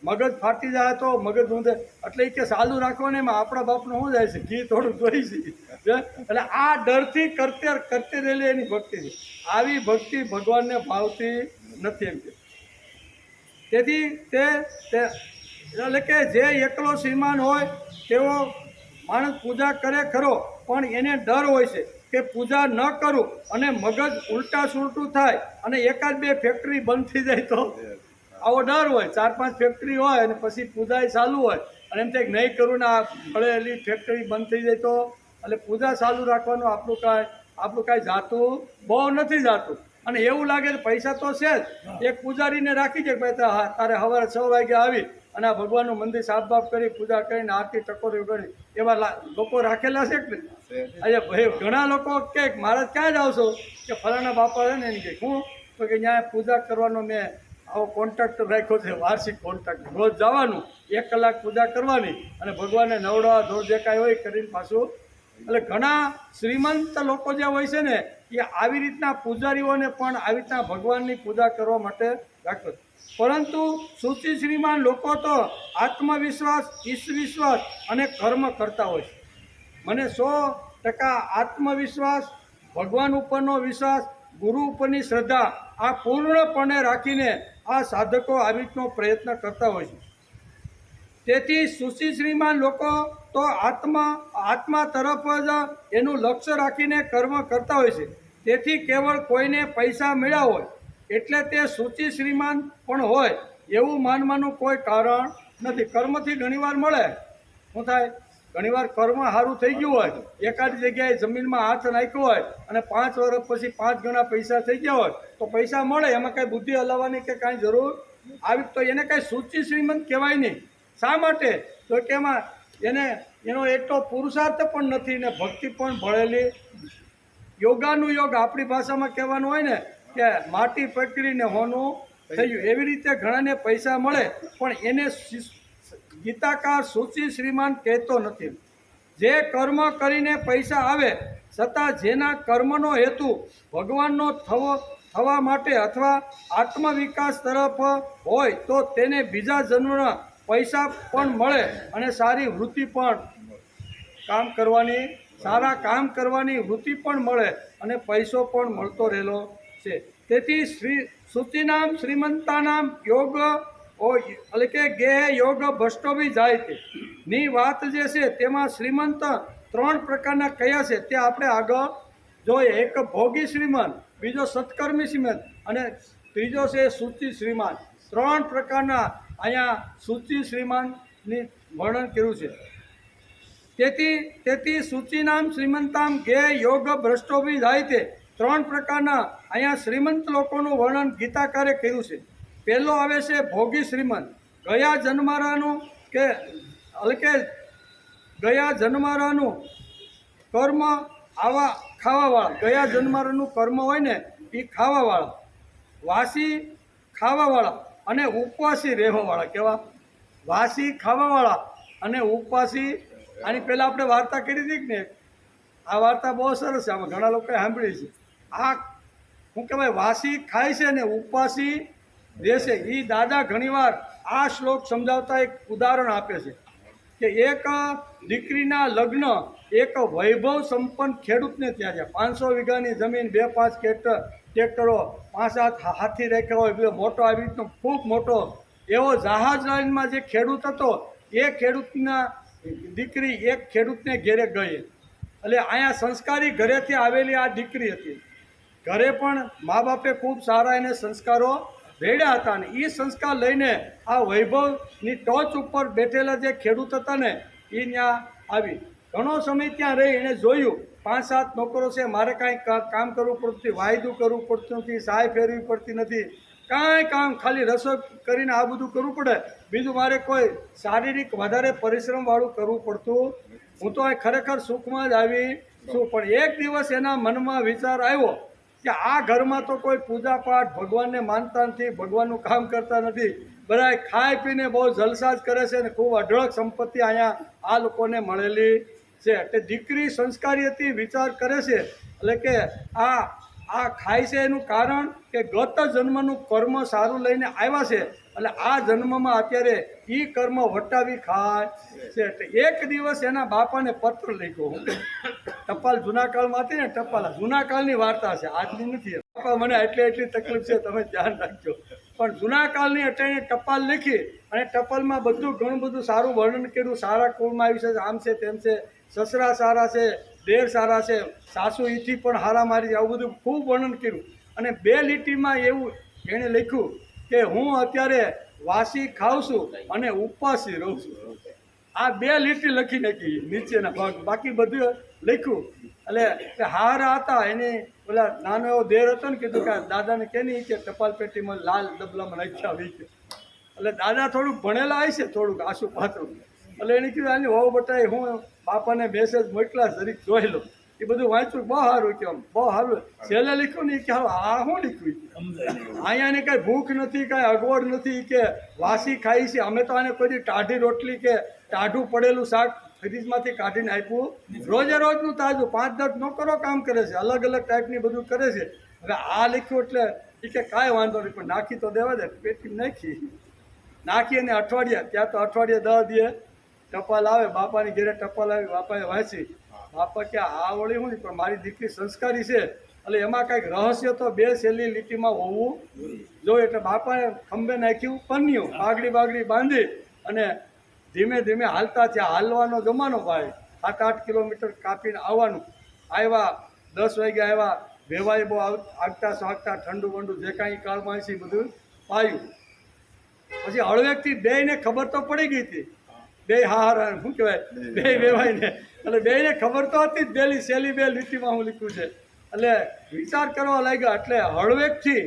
મગજ ફાટી જાય તો મગજ ઊંધે, એટલે કે ચાલુ રાખો ને એમાં આપણા બાપનું શું જાય છે? ઘી થોડું જોઈ છે. એટલે આ ડરથી કરતી રહેલી એની ભક્તિ છે. આવી ભક્તિ ભગવાનને ભાવતી નથી એમ કે. તેથી તે એટલે કે જે એકલો શ્રીમાન હોય તેવો માણસ પૂજા કરે ખરો, પણ એને ડર હોય છે કે પૂજા ન કરું અને મગજ ઉલટા સુલટું થાય અને 1-2 ફેક્ટરી બંધ થઈ જાય તો આવો ડર હોય. 4-5 ફેક્ટરી હોય અને પછી પૂજા ચાલુ હોય અને એમ થાય કે નહીં કરું ને આ મળેલી ફેક્ટરી બંધ થઈ જાય તો, એટલે પૂજા ચાલુ રાખવાનું આપણું કાંઈ જાતું બહુ નથી જાતું. અને એવું લાગે પૈસા તો છે જ, એક પૂજારીને રાખી છે ભાઈ તારે સવારે 6 વાગે આવી અને આ ભગવાનનું મંદિર સાફ બાફ કરી પૂજા કરીને આરતી ટકોરી કરી, એવા લોકો રાખેલા છે કે નહીં? ભાઈ ઘણા લોકો કે મારે ક્યાં જાવ છો કે ફલાણા બાપા છે ને એને કહે હું તો કે ત્યાં પૂજા કરવાનો મેં આવો કોન્ટ્રાક્ટ રાખ્યો છે, વાર્ષિક કોન્ટ્રાક્ટ. રોજ જવાનું 1 કલાક પૂજા કરવાની અને ભગવાનને નવડાવવા ધોળ જે કાંઈ હોય કરીને પાછું. એટલે ઘણા શ્રીમંત લોકો જે હોય છે ને એ આવી રીતના પૂજારીઓને પણ આવી રીતના ભગવાનની પૂજા કરવા માટે રાખ્યો. પરંતુ શુચિ શ્રીમાન લોકો તો આત્મવિશ્વાસ, ઈશ્વવિશ્વાસ અને કર્મ કરતા હોય છે. મને 100% આત્મવિશ્વાસ, ભગવાન ઉપરનો વિશ્વાસ, ગુરુ ઉપરની શ્રદ્ધા આ પૂર્ણપણે રાખીને આ સાધકો આવી રીતનો પ્રયત્ન કરતા હોય છે. તેથી શુચિ શ્રીમાન લોકો તો આત્મા તરફ જ એનું લક્ષ્ય રાખીને કર્મ કરતા હોય છે. તેથી કેવળ કોઈને પૈસા મળ્યા હોય એટલે તે શુચિ શ્રીમાન પણ હોય એવું માનવાનું કોઈ કારણ નથી. કર્મથી ઘણીવાર મળે, શું થાય? ઘણીવાર કર્મ સારું થઈ ગયું હોય, એકાદ જગ્યાએ જમીનમાં હાથ નાખ્યો હોય અને 5 વર્ષ પછી 5 ગણા પૈસા થઈ ગયા હોય તો પૈસા મળે, એમાં કાંઈ બુદ્ધિ હલાવવાની કે કાંઈ જરૂર આવી તો એને કાંઈ શુચિ શ્રીમંત કહેવાય નહીં. શા માટે? તો કે એમાં એનો એટલો પુરુષાર્થ પણ નથી ને ભક્તિ પણ ભળેલી. યોગાનું યોગ આપણી ભાષામાં કહેવાનું હોય ને કે માટી પકડીને હોનું થયું, એવી રીતે ઘણાને પૈસા મળે પણ એને ગીતાકાર શુચિ શ્રીમાન કહેતો નથી. જે કર્મ કરીને પૈસા આવે છતાં જેના કર્મનો હેતુ ભગવાનનો થવા માટે અથવા આત્મવિકાસ તરફ હોય તો તેને બીજા જન્મના પૈસા પણ મળે અને સારી વૃત્તિ પણ સારા કામ કરવાની વૃત્તિ પણ મળે અને પૈસો પણ મળતો રહેલો છે. તેથી શુચિનામ શ્રીમંતાનામ યોગ એટલે કે ગેહ યોગ ભ્રષ્ટો બી જાય છે ની વાત જે છે તેમાં શ્રીમંત 3 પ્રકારના કયા છે તે આપણે આગળ જોઈએ. એક ભોગી શ્રીમંત, બીજો સત્કર્મી શ્રીમંત અને ત્રીજો છે શુચિ શ્રીમાન. 3 પ્રકારના અહીંયા શુચિ શ્રીમાનની વર્ણન કર્યું છે. તેથી શુચિનામ શ્રીમંતામ ગે યોગ ભ્રષ્ટો બી જાય તે 3 પ્રકારના અહીંયા શ્રીમંત લોકોનું વર્ણન ગીતાકારે કર્યું છે. પહેલો આવે છે ભોગી શ્રીમંત. ગયા જન્મારાનું કર્મ આવા ખાવાવાળા, ગયા જન્મારાનું કર્મ હોય ને એ ખાવાવાળા, વાસી ખાવાવાળા અને ઉપવાસી રહેવાવાળા. કેવા? વાસી ખાવાવાળા અને ઉપવાસી. આની પહેલાં આપણે વાર્તા કરી હતી ને, આ વાર્તા બહુ સરસ છે, આમાં ઘણા લોકોએ સાંભળી છે. આ શું કહેવાય? વાસી ખાય છે ને ઉપવાસી રહેશે. એ દાદા ઘણીવાર આ શ્લોક સમજાવતા એક ઉદાહરણ આપે છે કે એક દીકરીના લગ્ન એક વૈભવ સંપન્ન ખેડૂતને ત્યાં છે. 500 વીઘાની જમીન, 2-5 ટ્રેક્ટરો, 5-7 હાથી રાખ્યા હોય, બીજો મોટો આવી રીતનો ખૂબ મોટો એવો જહાજ લાઇનમાં જે ખેડૂત હતો એ ખેડૂતના દીકરી એક ખેડૂતને ઘેરે ગઈ. એટલે અહીંયા સંસ્કારી ઘરેથી આવેલી આ દીકરી હતી. ઘરે પણ મા બાપે ખૂબ સારા એને સંસ્કારો રેડ્યા હતા ને એ સંસ્કાર લઈને આ વૈભવની ટોચ ઉપર બેઠેલા જે ખેડૂત હતા ને એ ત્યાં આવી. ઘણો સમય ત્યાં રહી એણે જોયું 5-7 નોકરો છે, મારે કાંઈ કામ કરવું પડતું નથી, વાયદું કરવું પડતું નથી, સહાય ફેરવી પડતી નથી, કાંઈ કામ ખાલી રસોઈ કરીને આ બધું કરવું પડે, બીજું મારે કોઈ શારીરિક વધારે પરિશ્રમવાળું કરવું પડતું. હું તો ખરેખર સુખમાં જ આવી છું. પણ એક દિવસ એના મનમાં વિચાર આવ્યો કે આ ઘરમાં તો કોઈ પૂજાપાઠ ભગવાનને માનતા નથી, ભગવાનનું કામ કરતા નથી, બધા ખાઈ પીને બહુ જલસા જ કરે છે ને ખૂબ અઢળક સંપત્તિ અહીંયા આ લોકોને મળેલી છે. એટલે દીકરી સંસ્કારી હતી, વિચાર કરે છે એટલે કે આ ખાય છે એનું કારણ કે ગત જન્મનું કર્મ સારું લઈને આવ્યા છે એટલે આ જન્મમાં અત્યારે એ કર્મ વટાવી ખાય છે. એટલે એક દિવસ એના બાપાને પત્ર લખ્યો. ટપાલ જૂના કાળમાં હતી ને, ટપાલ જૂના કાળની વાર્તા છે, આજની નથી. બાપા મને એટલી તકલીફ છે, તમે ધ્યાન રાખજો. પણ જૂના કાળની એટલે ટપાલ લખી અને ટપાલમાં બધું ઘણું બધું સારું વર્ણન કર્યું. સારા કુળમાં આવી છે, આમ છે તેમ છે, સસરા સારા છે, દેર સારા છે, સાસુ ઈથી પણ હારા મારી, આવું બધું ખૂબ વર્ણન કર્યું. અને 2 લીટીમાં એવું એણે લખ્યું કે હું અત્યારે વાસી ખાઉં છું અને ઉપવાસી રહું છું. આ 2 લીટી લખી નાખી નીચેના ભાગ, બાકી બધું લખ્યું. એટલે હારા હતા એને પેલા નાનો એવો દેર હતો ને, કીધું કે દાદાને કેની કે ટપાલ પેટીમાં લાલ ડબલામાં નાખ્યા આવી છે. એટલે દાદા થોડુંક ભણેલા આવી છે, થોડુંક આસુ પાતળું. એટલે એને કીધું આની હોવ બટાઈ હું બાપાને મેસેજ મોકલા જરીક જોઈ લો. એ બધું વાંચ્યું, બહુ સારું કે બહુ સારું છેલ્લે લખ્યું ને કે આ શું લખ્યું, અહીંયાને કાંઈ ભૂખ નથી, કાંઈ અગવડ નથી કે વાસી ખાઈ છે. અમે તો આને કોઈ ટાઢી રોટલી કે ટાઢું પડેલું શાક ફ્રીજમાંથી કાઢીને આપ્યું, રોજે રોજનું તાજું. 5-10 નોકરો કામ કરે છે, અલગ અલગ ટાઈપની બધું કરે છે. હવે આ લખ્યું એટલે એ કે કાંઈ વાંધો નહીં, પણ નાખી તો દેવા દે. પેટી નાખી અને અઠવાડિયા, ત્યાં તો અઠવાડિયે 10 દીએ ટપાલ આવે. બાપાની ઘેરે ટપાલ આવી, બાપાએ વાંચી. બાપા કે આ વળી હું નહીં, પણ મારી દીકરી સંસ્કારી છે એટલે એમાં કાંઈક રહસ્ય તો 2 છેલ્લી લીટીમાં હોવું જોઈએ. એટલે બાપાએ ખંભે નાખ્યું પન્યું, બાગડી બાંધી અને ધીમે ધીમે હાલતા થયા. હાલવાનો જમાનો ભાઈ, 7-8 કિલોમીટર કાપીને આવવાનું. આવ્યા 10 વાગે આવ્યા, વેવાય બહુ આગતા સાગતા ઠંડુ વંડુ જે કાંઈ કાળમાં છે બધું પાયું. પછી હળવેકથી બેયને ખબર તો પડી ગઈ હતી, બે હારા શું કહેવાય, બે વેવાઈને. એટલે બેયને ખબર તો હતી જ, બેલી સહેલી 2 લીટીમાં હું લખ્યું છે. એટલે વિચાર કરવા લાગ્યા. એટલે હળવેકથી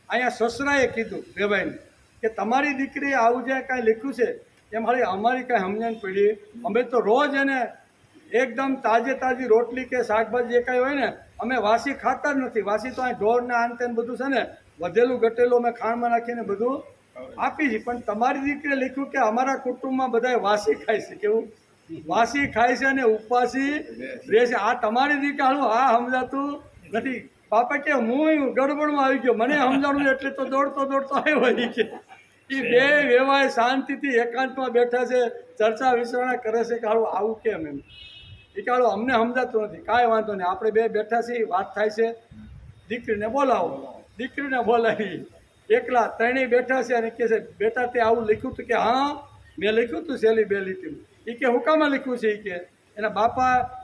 અહીંયા સસરાએ કીધું વેવાઈને કે તમારી દીકરીએ આવું જે કાંઈ લખ્યું છે એમ હાલી અમારી કાંઈ સમજણ પડી. અમે તો રોજ એને એકદમ તાજી રોટલી કે શાકભાજી જે કાંઈ હોય ને અમે વાસી ખાતા જ નથી. વાસી તો અહીં ઢોરને આન તેન બધું છે ને વધેલું ઘટેલું અમે ખાણમાં નાખીને બધું આપી છે. પણ તમારી દીકરીએ લખ્યું કે અમારા કુટુંબમાં બધા વાસી ખાય છે. કેવું વાસી ખાય છે અને ઉપવાસી રહે છે. આ તમારી દીકરી આ સમજાતું નથી. બાપા કે હું ગડબડમાં આવી ગયો, મને સમજાણું એટલે તો દોડતો આવ્યો કે એ 2 વેવાય શાંતિથી એકાંતમાં બેઠા છે, ચર્ચા વિચારણા કરે છે કે આવું કેમ એમ. એ કે અમને સમજાતું નથી. કાંઈ વાંધો નહીં, આપણે 2 બેઠા છીએ, વાત થાય છે. દીકરીને બોલાવો. દીકરીને બોલાવી. એકલા 3 બેઠા છે અને કહે છે બેટા તે આવું લખ્યું હતું? કે હા મેં લખ્યું હતું સહેલી 2 લીટીમાં. એ કે હુકામાં લખ્યું છે? એ કે એના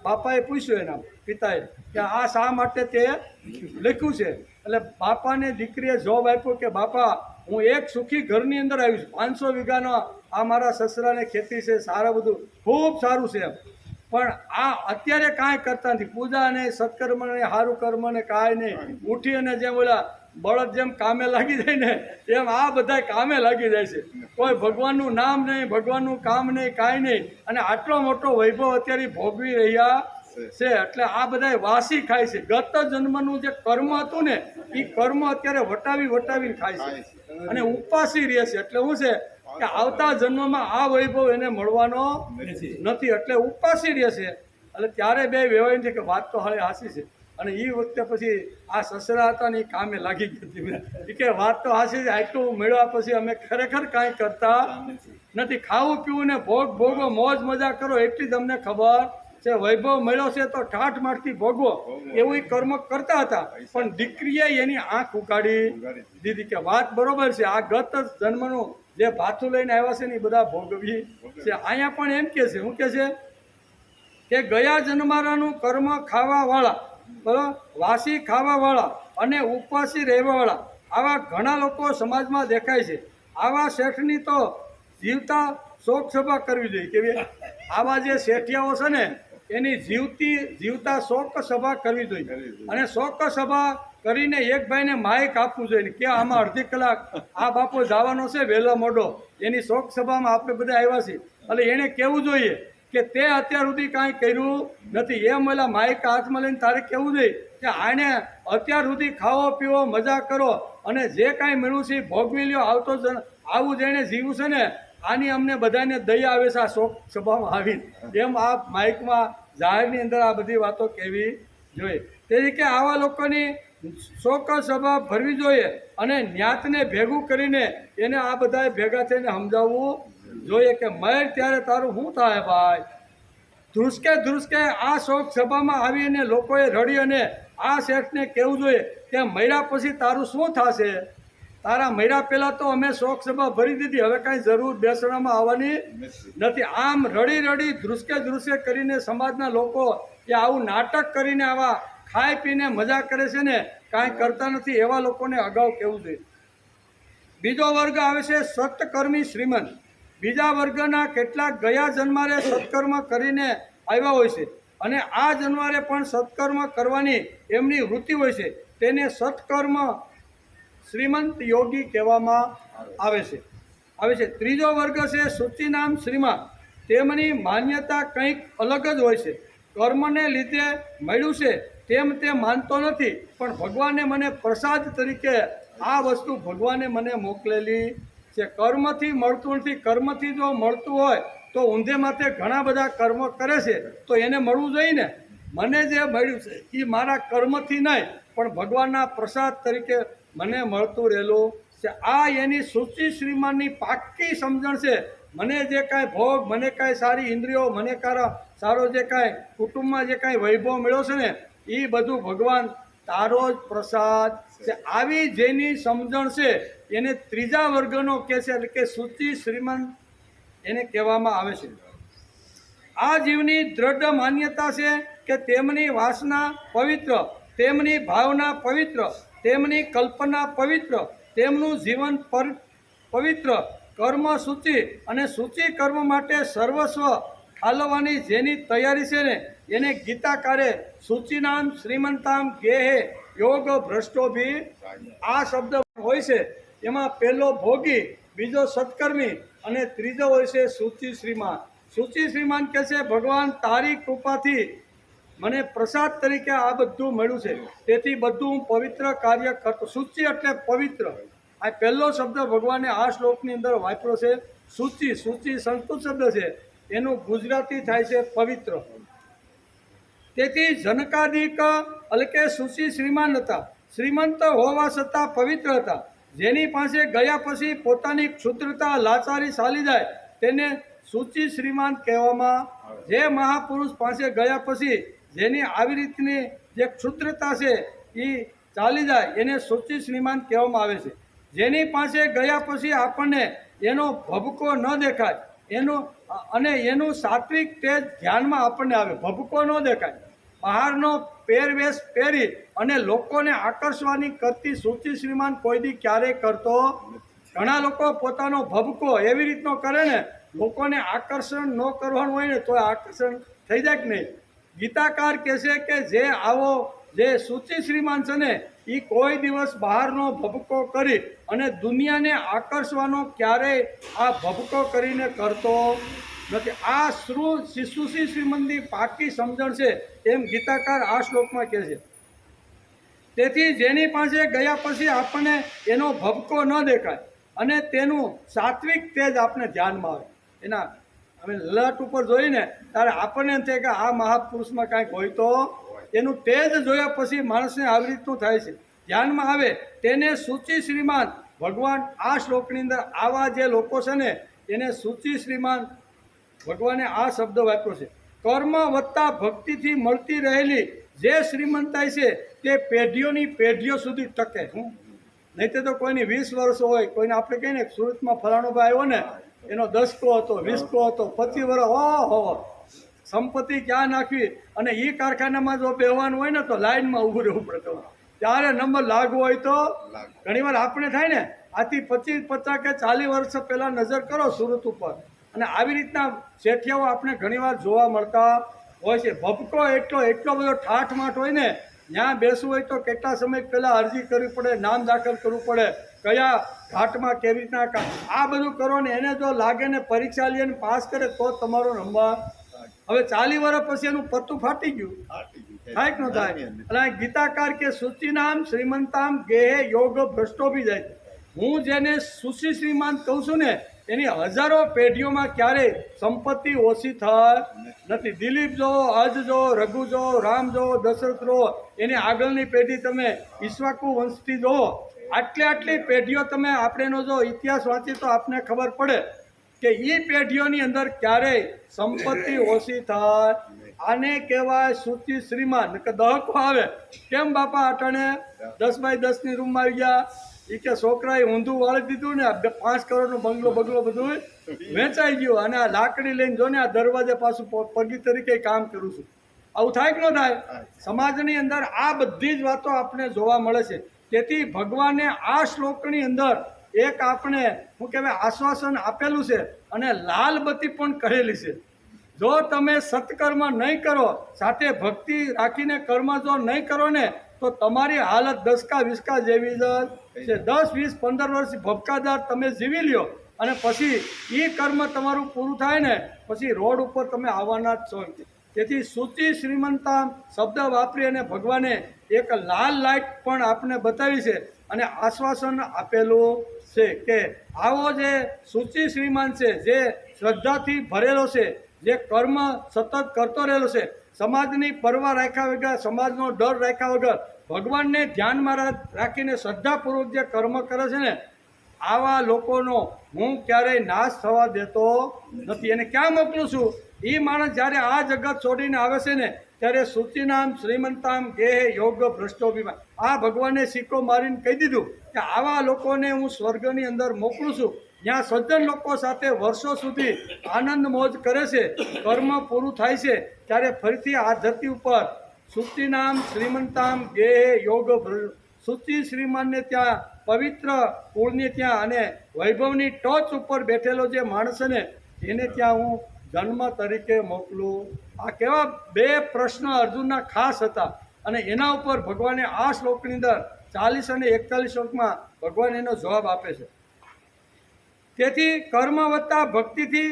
બાપાએ પૂછ્યું એના પિતાએ કે આ શા માટે તે લખ્યું છે. એટલે બાપાને દીકરીએ જવાબ આપ્યો કે બાપા હું એક સુખી ઘરની અંદર આવી છું. 500 વીઘાનો આ મારા સસરાને ખેતી છે, સારા બધું ખૂબ સારું છે. પણ આ અત્યારે કાંઈ કરતા નથી, પૂજા ને સત્કર્મ ને સારું કર્મ ને કાંઈ નહીં. ઉઠી અને જેમ ઓલા બળદ જેમ કામે લાગી જાય ને એમ આ બધા કામે લાગી જાય છે. કોઈ ભગવાનનું નામ નહીં, ભગવાનનું કામ નહીં, કાંઈ નહીં. અને આટલો મોટો વૈભવ અત્યારે ભોગવી રહ્યા છે. એટલે આ બધા વાસી ખાય છે. ગત જન્મનું જે કર્મ હતું ને એ કર્મ અત્યારે વટાવીને ખાય છે અને ઉપાસી રહે છે. એટલે શું છે કે આવતા જન્મમાં આ વૈભવ એને મળવાનો નથી, એટલે ઉપાસી રહે છે. એટલે ત્યારે 2 વેવાઈને કે વાત તો હવે હાસી છે. અને એ વખતે પછી આ સસરા હતા ને એ કામે લાગી ગઈ હતી. કે વાત તો હાસી છે, આટલું મેળવ્યા પછી અમે ખરેખર કાંઈ કરતા નથી. ખાવું પીવું ને ભોગ ભોગવો, મોજ મજા કરો એટલી તમને ખબર છે. વૈભવ મળ્યો છે તો ઠાઠ માઠથી ભોગવો એવું ઈ કર્મ કરતા હતા. પણ દીકરીએ એની આંખ ઉગાડી દીધી કે વાત બરોબર છે, આ ગત જન્મનું જે ભાથું લઈને આવ્યા છે ને એ બધા ભોગવી છે. અહીંયા પણ એમ કે છે, શું કે છે કે ગયા જન્મારાનું કર્મ ખાવાવાળા, બરાબર, વાસી ખાવાવાળા અને ઉપવાસી રહેવાવાળા આવા ઘણા લોકો સમાજમાં દેખાય છે. આવા શેઠની તો જીવતા શોક સભા કરવી જોઈએ. કેવી આવા જે શેઠિયાઓ છે ને એની જીવતા શોક સભા કરવી જોઈએ. અને શોક સભા કરીને એક ભાઈને માઇક આપવું જોઈએ કે આમાં અડધી કલાક આ બાપો જવાનો છે વહેલો મોડો, એની શોક સભામાં આપણે બધા આવ્યા છીએ. એટલે એણે કહેવું જોઈએ કે તે અત્યાર સુધી કાંઈ કર્યું નથી. એમ ઓલા માઇક હાથમાં લઈને તારે કહેવું જોઈએ કે આને અત્યાર સુધી ખાવો પીવો મજા કરો અને જે કાંઈ મળ્યું છે એ ભોગવી લ્યો. આવું જેણે જીવ્યું છે ને આની અમને બધાને દયા આવે છે આ શોક સભામાં આવીને. એમ આ માઇકમાં જાહેરની અંદર આ બધી વાતો કહેવી જોઈએ. તેથી કે આવા લોકોની શોક સભા ભરવી જોઈએ અને ન્યાતને ભેગું કરીને એને આ બધાએ ભેગા થઈને સમજાવવું જોઈએ કે મર ત્યારે તારું શું થાય ભાઈ. ધ્રુસકે આ શોક સભામાં આવીને લોકોએ રડી અને આ શેઠને કહેવું જોઈએ કે મર્યા પછી તારું શું થશે. તારા મર્યા પહેલાં તો અમે શોક સભા ભરી દીધી, હવે કાંઈ જરૂર બેસણામાં આવવાની નથી. આમ રડી ધ્રુસકે કરીને સમાજના લોકો કે આવું નાટક કરીને આવા ખાઈ પીને મજા કરે છે ને કાંઈ કરતા નથી, એવા લોકોને અગાઉ કહેવું જોઈએ. બીજો વર્ગ આવે છે સત્કર્મી શ્રીમંત. બીજા વર્ગના કેટલાક ગયા જન્મારે સત્કર્મ કરીને આવ્યા હોય છે અને આ જન્મારે પણ સત્કર્મ કરવાની એમની વૃત્તિ હોય છે. તેને સત્કર્મ શ્રીમંત યોગી કહેવામાં આવે છે. ત્રીજો વર્ગ છે શુચિનામ શ્રીમાન. તેમની માન્યતા કંઈક અલગ જ હોય છે. કર્મને લીધે મળ્યું છે તેમ તે માનતો નથી, પણ ભગવાને મને પ્રસાદ તરીકે આ વસ્તુ ભગવાને મને મોકલેલી છે. કર્મથી મળતું નથી. કર્મથી જો મળતું હોય તો ઊંધે માથે ઘણા બધા કર્મ કરે છે તો એને મળવું જોઈએ ને. મને જે મળ્યું છે એ મારા કર્મથી નહીં પણ ભગવાનના પ્રસાદ તરીકે મને મળતું રહેલું છે. આ એની શુચિ શ્રીમાનની પાક્કી સમજણ છે. મને જે કાંઈ ભોગ, મને કાંઈ સારી ઇન્દ્રિયો, મને સારો જે કાંઈ કુટુંબમાં જે કાંઈ વૈભવ મળ્યો છે ને એ બધું ભગવાન તારો જ પ્રસાદ છે. આવી જેની સમજણ છે એને ત્રીજા વર્ગનો કહે છે, એટલે કે શુચિ શ્રીમંત એને કહેવામાં આવે છે. આ જીવની દ્રઢ માન્યતા છે કે તેમની વાસના પવિત્ર, તેમની ભાવના પવિત્ર, તેમની કલ્પના પવિત્ર, તેમનું જીવન પવિત્ર, કર્મ સૂચિ અને સૂચિ કર્મ માટે સર્વસ્વ ઠાલવવાની જેની તૈયારી છે ને એને ગીતાકારે સૂચિનામ શ્રીમંતામ ગેહે યોગ ભ્રષ્ટોભી આ શબ્દ હોય છે. એમાં પહેલો ભોગી, બીજો સત્કર્મી અને ત્રીજો હોય છે સૂચિ શ્રીમાન. સૂચિ શ્રીમાન કહે છે ભગવાન તારી કૃપાથી મને પ્રસાદ તરીકે આ બધું મળ્યું છે, તેથી બધું હું પવિત્ર કાર્ય કરતો. સૂચિ એટલે પવિત્ર. આ પહેલો શબ્દ ભગવાને આ શ્લોકની અંદર વાપર્યો છે. સૂચિ સંસ્કૃત શબ્દ છે, એનું ગુજરાતી થાય છે પવિત્ર. તેથી જનકાદિક એટલે કે સૂચિ શ્રીમાન હતા. શ્રીમંત હોવા છતાં પવિત્ર હતા. જેની પાસે ગયા પછી પોતાની ક્ષુદ્રતા લાચારી ચાલી જાય તેને સૂચિ શ્રીમાન કહેવામાં. જે મહાપુરુષ પાસે ગયા પછી જેની આવી રીતની જે ક્ષુદ્રતા છે એ ચાલી જાય એને સૂચિ શ્રીમાન કહેવામાં આવે છે. જેની પાસે ગયા પછી આપણને એનો ભભકો ન દેખાય, એનું સાત્વિક તેજ ધ્યાનમાં આપણને આવે. ભભકો ન દેખાય, બહારનો પહેરવેશ પહેરી અને લોકોને આકર્ષવાની કરતી સૂચિ શ્રીમાન કોઈ દી ક્યારેય કરતો. ઘણા લોકો પોતાનો ભભકો એવી રીતનો કરે ને લોકોને આકર્ષણ ન કરવાનું હોય ને તો આકર્ષણ થઈ જાય કે નહીં. ગીતાકાર કહે છે કે જે સૂચિ શ્રીમાન છે ને એ કોઈ દિવસ બહારનો ભભકો કરી અને દુનિયાને આકર્ષવાનો ક્યારેય આ ભભકો કરીને કરતો નથી. આ સૂચિ શ્રીમંતની પાકી સમજણ છે એમ ગીતાકાર આ શ્લોકમાં કહે છે. તેથી જેની પાસે ગયા પછી આપણને એનો ભભકો ન દેખાય અને તેનું સાત્વિક તેજ આપણે ધ્યાનમાં આવે. એના અમે લલાટ ઉપર જોઈને ત્યારે આપણને એમ થાય કે આ મહાપુરુષમાં કાંઈક હોય તો એનું તેજ જોયા પછી માણસને આવી રીતનું થાય છે, ધ્યાનમાં આવે. તેને સૂચિ શ્રીમાન ભગવાન આ શ્લોકની અંદર આવા જે લોકો છે ને એને સૂચિ શ્રીમાન ભગવાને આ શબ્દ વાપર્યો છે. કર્મ વત્તા ભક્તિથી મળતી રહેલી જે શ્રીમંતાઈ છે તે પેઢીઓની પેઢીઓ સુધી ટકે. નહીં તો કોઈની 20 વર્ષ હોય, કોઈને આપણે કહીએ ને સુરતમાં ફલાણો ભાઈ આવ્યો ને એનો 10 કો હતો, 20 કો હતો, 25 વર્ષ ઓહો સંપત્તિ ક્યાં નાખવી. અને એ કારખાનામાં જો બેહવાનું હોય ને તો લાઈનમાં ઊભું રહેવું પડતું. ત્યારે નંબર લાગવો હોય તો ઘણીવાર આપણે થાય ને આથી 25, 50 કે 40 વર્ષ પહેલાં નજર કરો સુરત ઉપર, અને આવી રીતના શેઠિયાઓ આપણે ઘણીવાર જોવા મળતા હોય છે. ભપકો એટલો બધો ઠાઠમાઠ હોય ને, ત્યાં બેસવું હોય તો કેટલા સમય પહેલાં અરજી કરવી પડે, નામ દાખલ કરવું પડે, કયા ઘાટમાં કેવી રીતના આ બધું કરો ને એને જો લાગે ને પરીક્ષા લે ને પાસ કરે તો તમારો નંબર. હવે 40 વર્ષ પછી એનું પત્તું ફાટી ગયું, થાય કે ન થાય. અને ગીતાકાર કે સૂચિનામ શ્રીમંતામ ગેહે યોગ ભ્રષ્ટો બી જાય. હું જેને સુશી શ્રીમાન કહું છું ને એની હજારો પેઢીઓમાં ક્યારેય સંપત્તિ ઓછી થઈ નથી. દિલીપ જો, અજ જો, રઘુ જો, રામ જો, દશરથ જો, એની આગળની પેઢી તમે ઈશ્વાકુ વંશથી જો, આટલી પેઢીઓ તમે આપણેનો જો ઇતિહાસ વાંચી તો આપને ખબર પડે કે એ પેઢીઓની અંદર ક્યારેય સંપત્તિ ઓછી થાય. આને કહેવાય સૂચિ શ્રીમાન. કે દહકો આવે કેમ બાપા અટાણે 10 બાય 10ની રૂમમાં આવી ગયા, એ કે છોકરાએ ઊંધું વાળી દીધું ને 5 કરોડનું બંગલો બધું વેચાઈ ગયું, અને આ લાકડી લઈને જો ને આ દરવાજે પાછું પગી તરીકે કામ કરું છું. આવું થાય કે ન થાય? સમાજની અંદર આ બધી જ વાતો આપણે જોવા મળે છે. તેથી ભગવાને આ શ્લોકની અંદર એક આપણે શું કહેવાય આશ્વાસન આપેલું છે, અને લાલ બત્તી પણ કરેલી છે. જો તમે સત્કર્મ નહીં કરો, સાથે ભક્તિ રાખીને કર્મ જો નહીં કરો ને તો તમારી હાલત 10-20 જેવી જ છે. 10, 20, 15 વર્ષ ભપકાદાર તમે જીવી લ્યો, અને પછી એ કર્મ તમારું પૂરું થાય ને પછી રોડ ઉપર તમે આવવાના જ છો. તેથી સૂચિ શ્રીમંતા શબ્દ વાપરી અને ભગવાને એક લાલ લાઇટ પણ આપને બતાવી છે, અને આશ્વાસન આપેલું છે કે આવો જે સૂચિ શ્રીમાન છે, જે શ્રદ્ધાથી ભરેલો છે, જે કર્મ સતત કરતો રહેલો છે, સમાજની પરવા રાખ્યા વગર, સમાજનો ડર રાખ્યા વગર, ભગવાનને ધ્યાનમાં રાખીને શ્રદ્ધાપૂર્વક જે કર્મ કરે છે ને, આવા લોકોનો હું ક્યારેય નાશ થવા દેતો નથી. એને ક્યાં મોકલું છું? એ માણસ જ્યારે આ જગત છોડીને આવે છે ને ત્યારે સૂચિનામ શ્રીમંતામ ગેહે યોગ ભ્રષ્ટોભિમાન. આ ભગવાને સિક્કો મારીને કહી દીધું કે આવા લોકોને હું સ્વર્ગની અંદર મોકલું છું, જ્યાં સજ્જન લોકો સાથે વર્ષો સુધી આનંદ મોજ કરે છે, કર્મ પૂરું થાય છે, ત્યારે ફરીથી આ ધરતી ઉપર સૂચિનામ શ્રીમંતામ ગેહે યોગ સૂચિ શ્રીમાનને ત્યાં પવિત્ર કુળને ત્યાં અને વૈભવની ટોચ ઉપર બેઠેલો જે માણસ છે ને એને ત્યાં હું જન્મ તરીકે મોકલું. આ કેવા 2 પ્રશ્ન અર્જુનના ખાસ હતા, અને એના ઉપર ભગવાને આ શ્લોકની અંદર 40 અને 41 શ્લોકમાં ભગવાન એનો જવાબ આપે છે. તેથી કર્મ વત્તા ભક્તિથી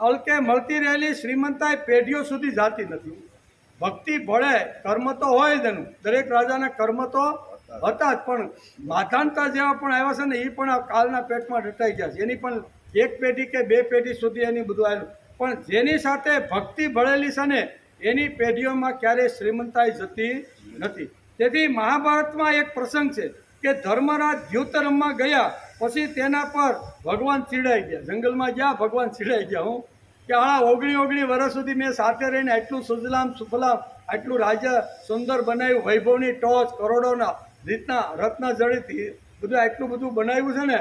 અલકે મળતી રહેલી શ્રીમંતાઈ પેઢીઓ સુધી જાતી નથી. ભક્તિ ભળે, કર્મ તો હોય જ એનું, દરેક રાજાના કર્મ તો હતા જ, પણ માધાનતા જેવા પણ આવ્યા છે ને એ પણ આ કાલના પેટમાં દટાઈ ગયા છે. એની પણ 1 પેઢી કે 2 પેઢી સુધી એની બધું આવ્યું, પણ જેની સાથે ભક્તિ ભળેલી છે ને એની પેઢીઓમાં ક્યારેય શ્રીમંતાઈ જતી નથી. તેથી મહાભારતમાં એક પ્રસંગ છે કે ધર્મરાજ દ્યુત રમવા ગયા, પછી તેના પર ભગવાન ચીડાઈ ગયા. જંગલમાં ગયા, ભગવાન ચીડાઈ ગયા. હું કે આ 19 વર્ષ સુધી મેં સાથે રહીને આટલું સુજલામ સુફલામ, આટલું રાજ્ય સુંદર બનાવ્યું, વૈભવની ટોચ, કરોડોના રીતના રત્ન જડિત બધું આટલું બધું બનાવ્યું છે ને,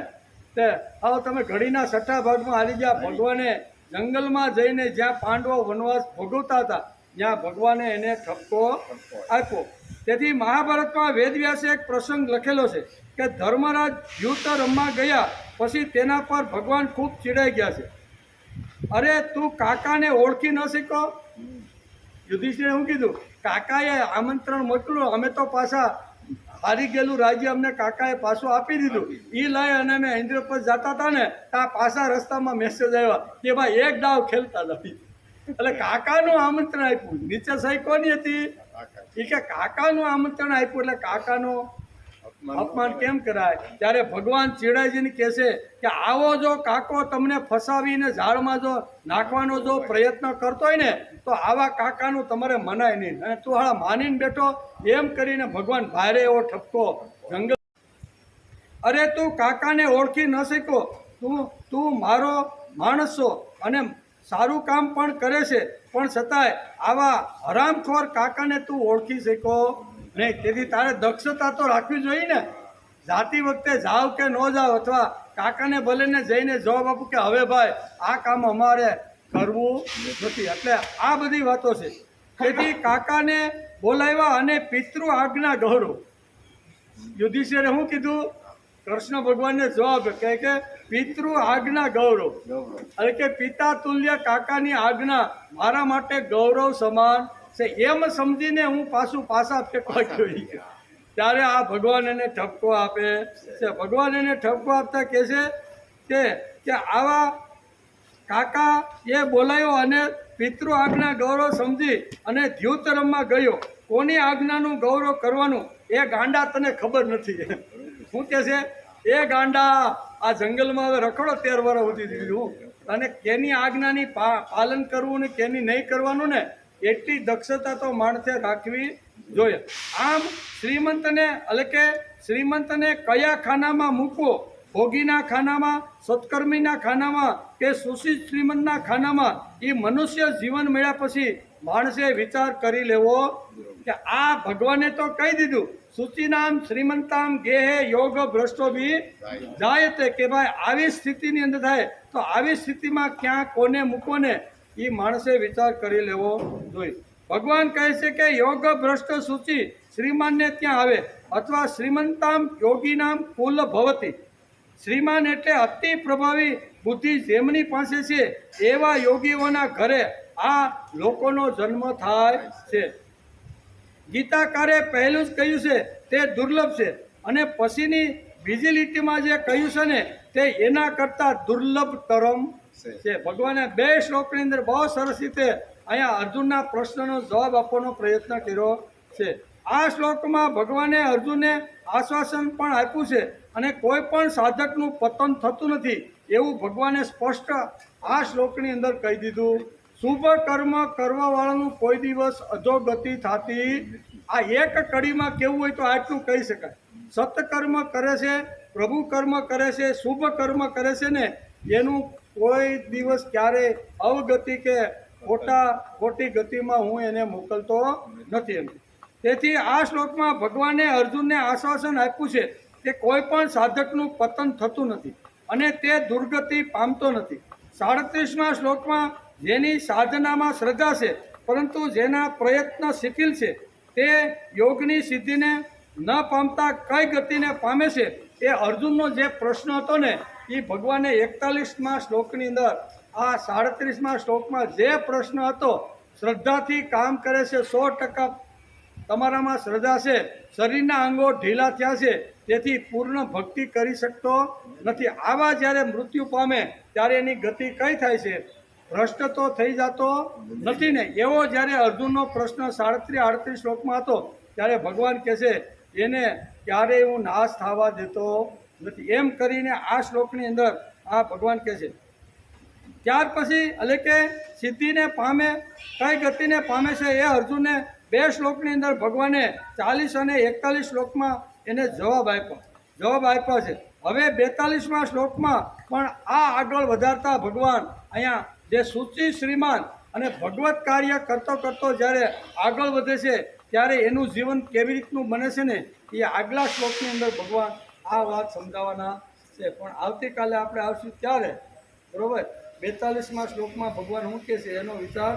તે હવે તમે ઘડીના 6ઠા ભાગમાં હારી ગયા. ભગવાને જંગલમાં જઈને જ્યાં પાંડવો વનવાસ ભોગવતા હતા ત્યાં ભગવાને એને ઠપકો આપ્યો. તેથી મહાભારતમાં વેદવ્યાસે એક પ્રસંગ લખેલો છે કે ધર્મરાજ દ્યુત રમવા ગયા, પછી તેના પર ભગવાન ખૂબ ચીડાઈ ગયા છે. અરે તું કાકાને ઓળખી ન શીખો? યુધિષ્ઠિરે શું કીધું? કાકાએ આમંત્રણ મોકલ્યું, અમે તો પાછા હારી ગયેલું રાજ્ય અમને કાકાએ પાછું આપી દીધું. એ લઈ અને અમે ઇન્દ્રપ્રસ્થ જતા હતા ને આ પાછા રસ્તામાં મેસેજ આવ્યા કે ભાઈ એક દાવ ખેલતા નથી. એટલે કાકાનું આમંત્રણ આપ્યું. નીચે સહી કોની હતી? એ કે કાકાનું આમંત્રણ આપ્યું એટલે કાકાનું અપમાન કેમ કરાય? ત્યારે ભગવાન ચીડાજીને કહે છે કે આવો જો કાકો તમને ફસાવીને ઝાડમાં જો નાખવાનો જો પ્રયત્ન કરતો હોય ને તો આવા કાકાનું તમારે મનાય નહીં, અને તું હાળા માનીને બેઠો. એમ કરીને ભગવાન ભારે એવો ઠપકો જંગલ. અરે તું કાકાને ઓળખી ન શીખો, તું મારો માણસો અને સારું કામ પણ કરે છે, પણ છતાંય આવા હરામખોર કાકાને તું ઓળખી શકો નહીં. તેથી તારે દક્ષતા તો રાખવી જોઈએ ને. જાતી વખતે જાવ કે ન જાવ, અથવા કાકાને ભલે ને જઈને જવાબ આપું કે હવે ભાઈ આ કામ અમારે કરવું નથી. એટલે આ બધી વાતો છે. તેથી કાકાને બોલાવ્યા અને પિતૃ આજ્ઞા ગૌરવ. યુધિષ્ઠિરે શું કીધું? કૃષ્ણ ભગવાનને જવાબ કે પિતૃ આજ્ઞા ગૌરવ, એટલે કે પિતા તુલ્ય કાકાની આજ્ઞા મારા માટે ગૌરવ સમાન છે. એમ સમજીને હું પાછા ફેંકવા ગયો. ત્યારે આ ભગવાન એને ઠપકો આપે છે. ભગવાન એને ઠપકો આપતા કહે છે કે આવા કાકા એ બોલાયો અને પિતૃ આજ્ઞા ગૌરવ સમજી અને દ્યુત રમવા ગયો. કોની આજ્ઞાનું ગૌરવ કરવાનું એ ગાંડા તને ખબર નથી. શું કહે છે? એ ગાંડા આ જંગલમાં હવે રખડો 13 વર્ષ સુધી દીધું, અને કેની આજ્ઞાની પાલન કરવું ને કેની નહીં કરવાનું ને એટલી દક્ષતા તો માણસે રાખવી જોઈએ. આમ શ્રીમંતને એટલે કે શ્રીમંતને કયા ખાનામાં મૂકવો? ભોગીના ખાનામાં, સત્કર્મીના ખાનામાં કે સુશીલ શ્રીમંતના ખાનામાં? એ મનુષ્ય જીવન મળ્યા પછી માણસે વિચાર કરી લેવો કે આ ભગવાને તો કહી દીધું, શુચિનામ શ્રીમંતામ ગેહે યોગ ભ્રષ્ટો બી જાય તે, કે ભાઈ આવી સ્થિતિની અંદર થાય તો આવી સ્થિતિમાં ક્યાં કોને મૂકો ને એ માણસે વિચાર કરી લેવો જોઈએ. ભગવાન કહે છે કે યોગ ભ્રષ્ટ શુચિ શ્રીમાનને ત્યાં આવે, અથવા શ્રીમંતામ યોગીનામ કુલ ભવતી. શ્રીમાન એટલે અતિ પ્રભાવી બુદ્ધિ જેમની પાસે છે એવા યોગીઓના ઘરે આ લોકોનો જન્મ થાય છે. ગીતાકારે પહેલું જ કહ્યું છે તે દુર્લભ છે, અને પછીની બીજી લીટીમાં જે કહ્યું છે ને તે એના કરતાં દુર્લભતરમ છે. ભગવાને 2 શ્લોકની અંદર બહુ સરસ રીતે અહીંયા અર્જુનના પ્રશ્નનો જવાબ આપવાનો પ્રયત્ન કર્યો છે. આ શ્લોકમાં ભગવાને અર્જુનને આશ્વાસન પણ આપ્યું છે, અને કોઈ પણ સાધકનું પતન થતું નથી એવું ભગવાને સ્પષ્ટ આ શ્લોકની અંદર કહી દીધું. શુભ કર્મ કરવાવાળાનું કોઈ દિવસ અધોગતિ થતી. આ એક કડીમાં કેવું હોય તો આટલું કહી શકાય. સત્કર્મ કરે છે, પ્રભુ કર્મ કરે છે, શુભ કર્મ કરે છે ને એનું કોઈ દિવસ ક્યારેય અવગતિ કે ખોટી ગતિમાં હું એને મોકલતો નથી એમ. તેથી આ શ્લોકમાં ભગવાને અર્જુનને આશ્વાસન આપ્યું છે કે કોઈ પણ સાધકનું પતન થતું નથી અને તે દુર્ગતિ પામતો નથી. 37મા શ્લોકમાં જેની સાધનામાં શ્રદ્ધા છે પરંતુ જેના પ્રયત્ન શિથિલ છે તે યોગની સિદ્ધિને ન પામતા કઈ ગતિને પામે છે, એ અર્જુનનો જે પ્રશ્ન હતો ને એ ભગવાને 41મા શ્લોકની અંદર આ 37મા શ્લોકમાં જે પ્રશ્ન હતો, શ્રદ્ધાથી કામ કરે છે, 100% તમારામાં શ્રદ્ધા છે, શરીરના અંગો ઢીલા થયા છે તેથી પૂર્ણ ભક્તિ કરી શકતો નથી. આવા જ્યારે મૃત્યુ પામે ત્યારે એની ગતિ કઈ થાય છે? ભ્રષ્ટ તો થઈ જતો નથી ને. એવો જ્યારે અર્જુનનો પ્રશ્ન 37-38 શ્લોકમાં હતો ત્યારે ભગવાન કહે છે એને ક્યારેય હું નાશ થવા દેતો નથી. એમ કરીને આ શ્લોકની અંદર આ ભગવાન કહે છે. ત્યાર પછી એટલે કે સિદ્ધિને પામે, કઈ ગતિને પામે છે એ અર્જુનને 2 શ્લોકની અંદર ભગવાને 40 અને 41 શ્લોકમાં એને જવાબ આપ્યા છે. હવે 42મા શ્લોકમાં પણ આ આગળ વધારતા ભગવાન અહીંયા જે શુચિ શ્રીમાન અને ભગવત કાર્ય કરતો જ્યારે આગળ વધે છે ત્યારે એનું જીવન કેવી રીતનું બને છે ને એ આગલા શ્લોકની અંદર ભગવાન આ વાત સમજાવવાના છે. પણ આવતીકાલે આપણે આવશું ત્યારે, બરોબર, 42મા શ્લોકમાં ભગવાન શું કહે છે એનો વિચાર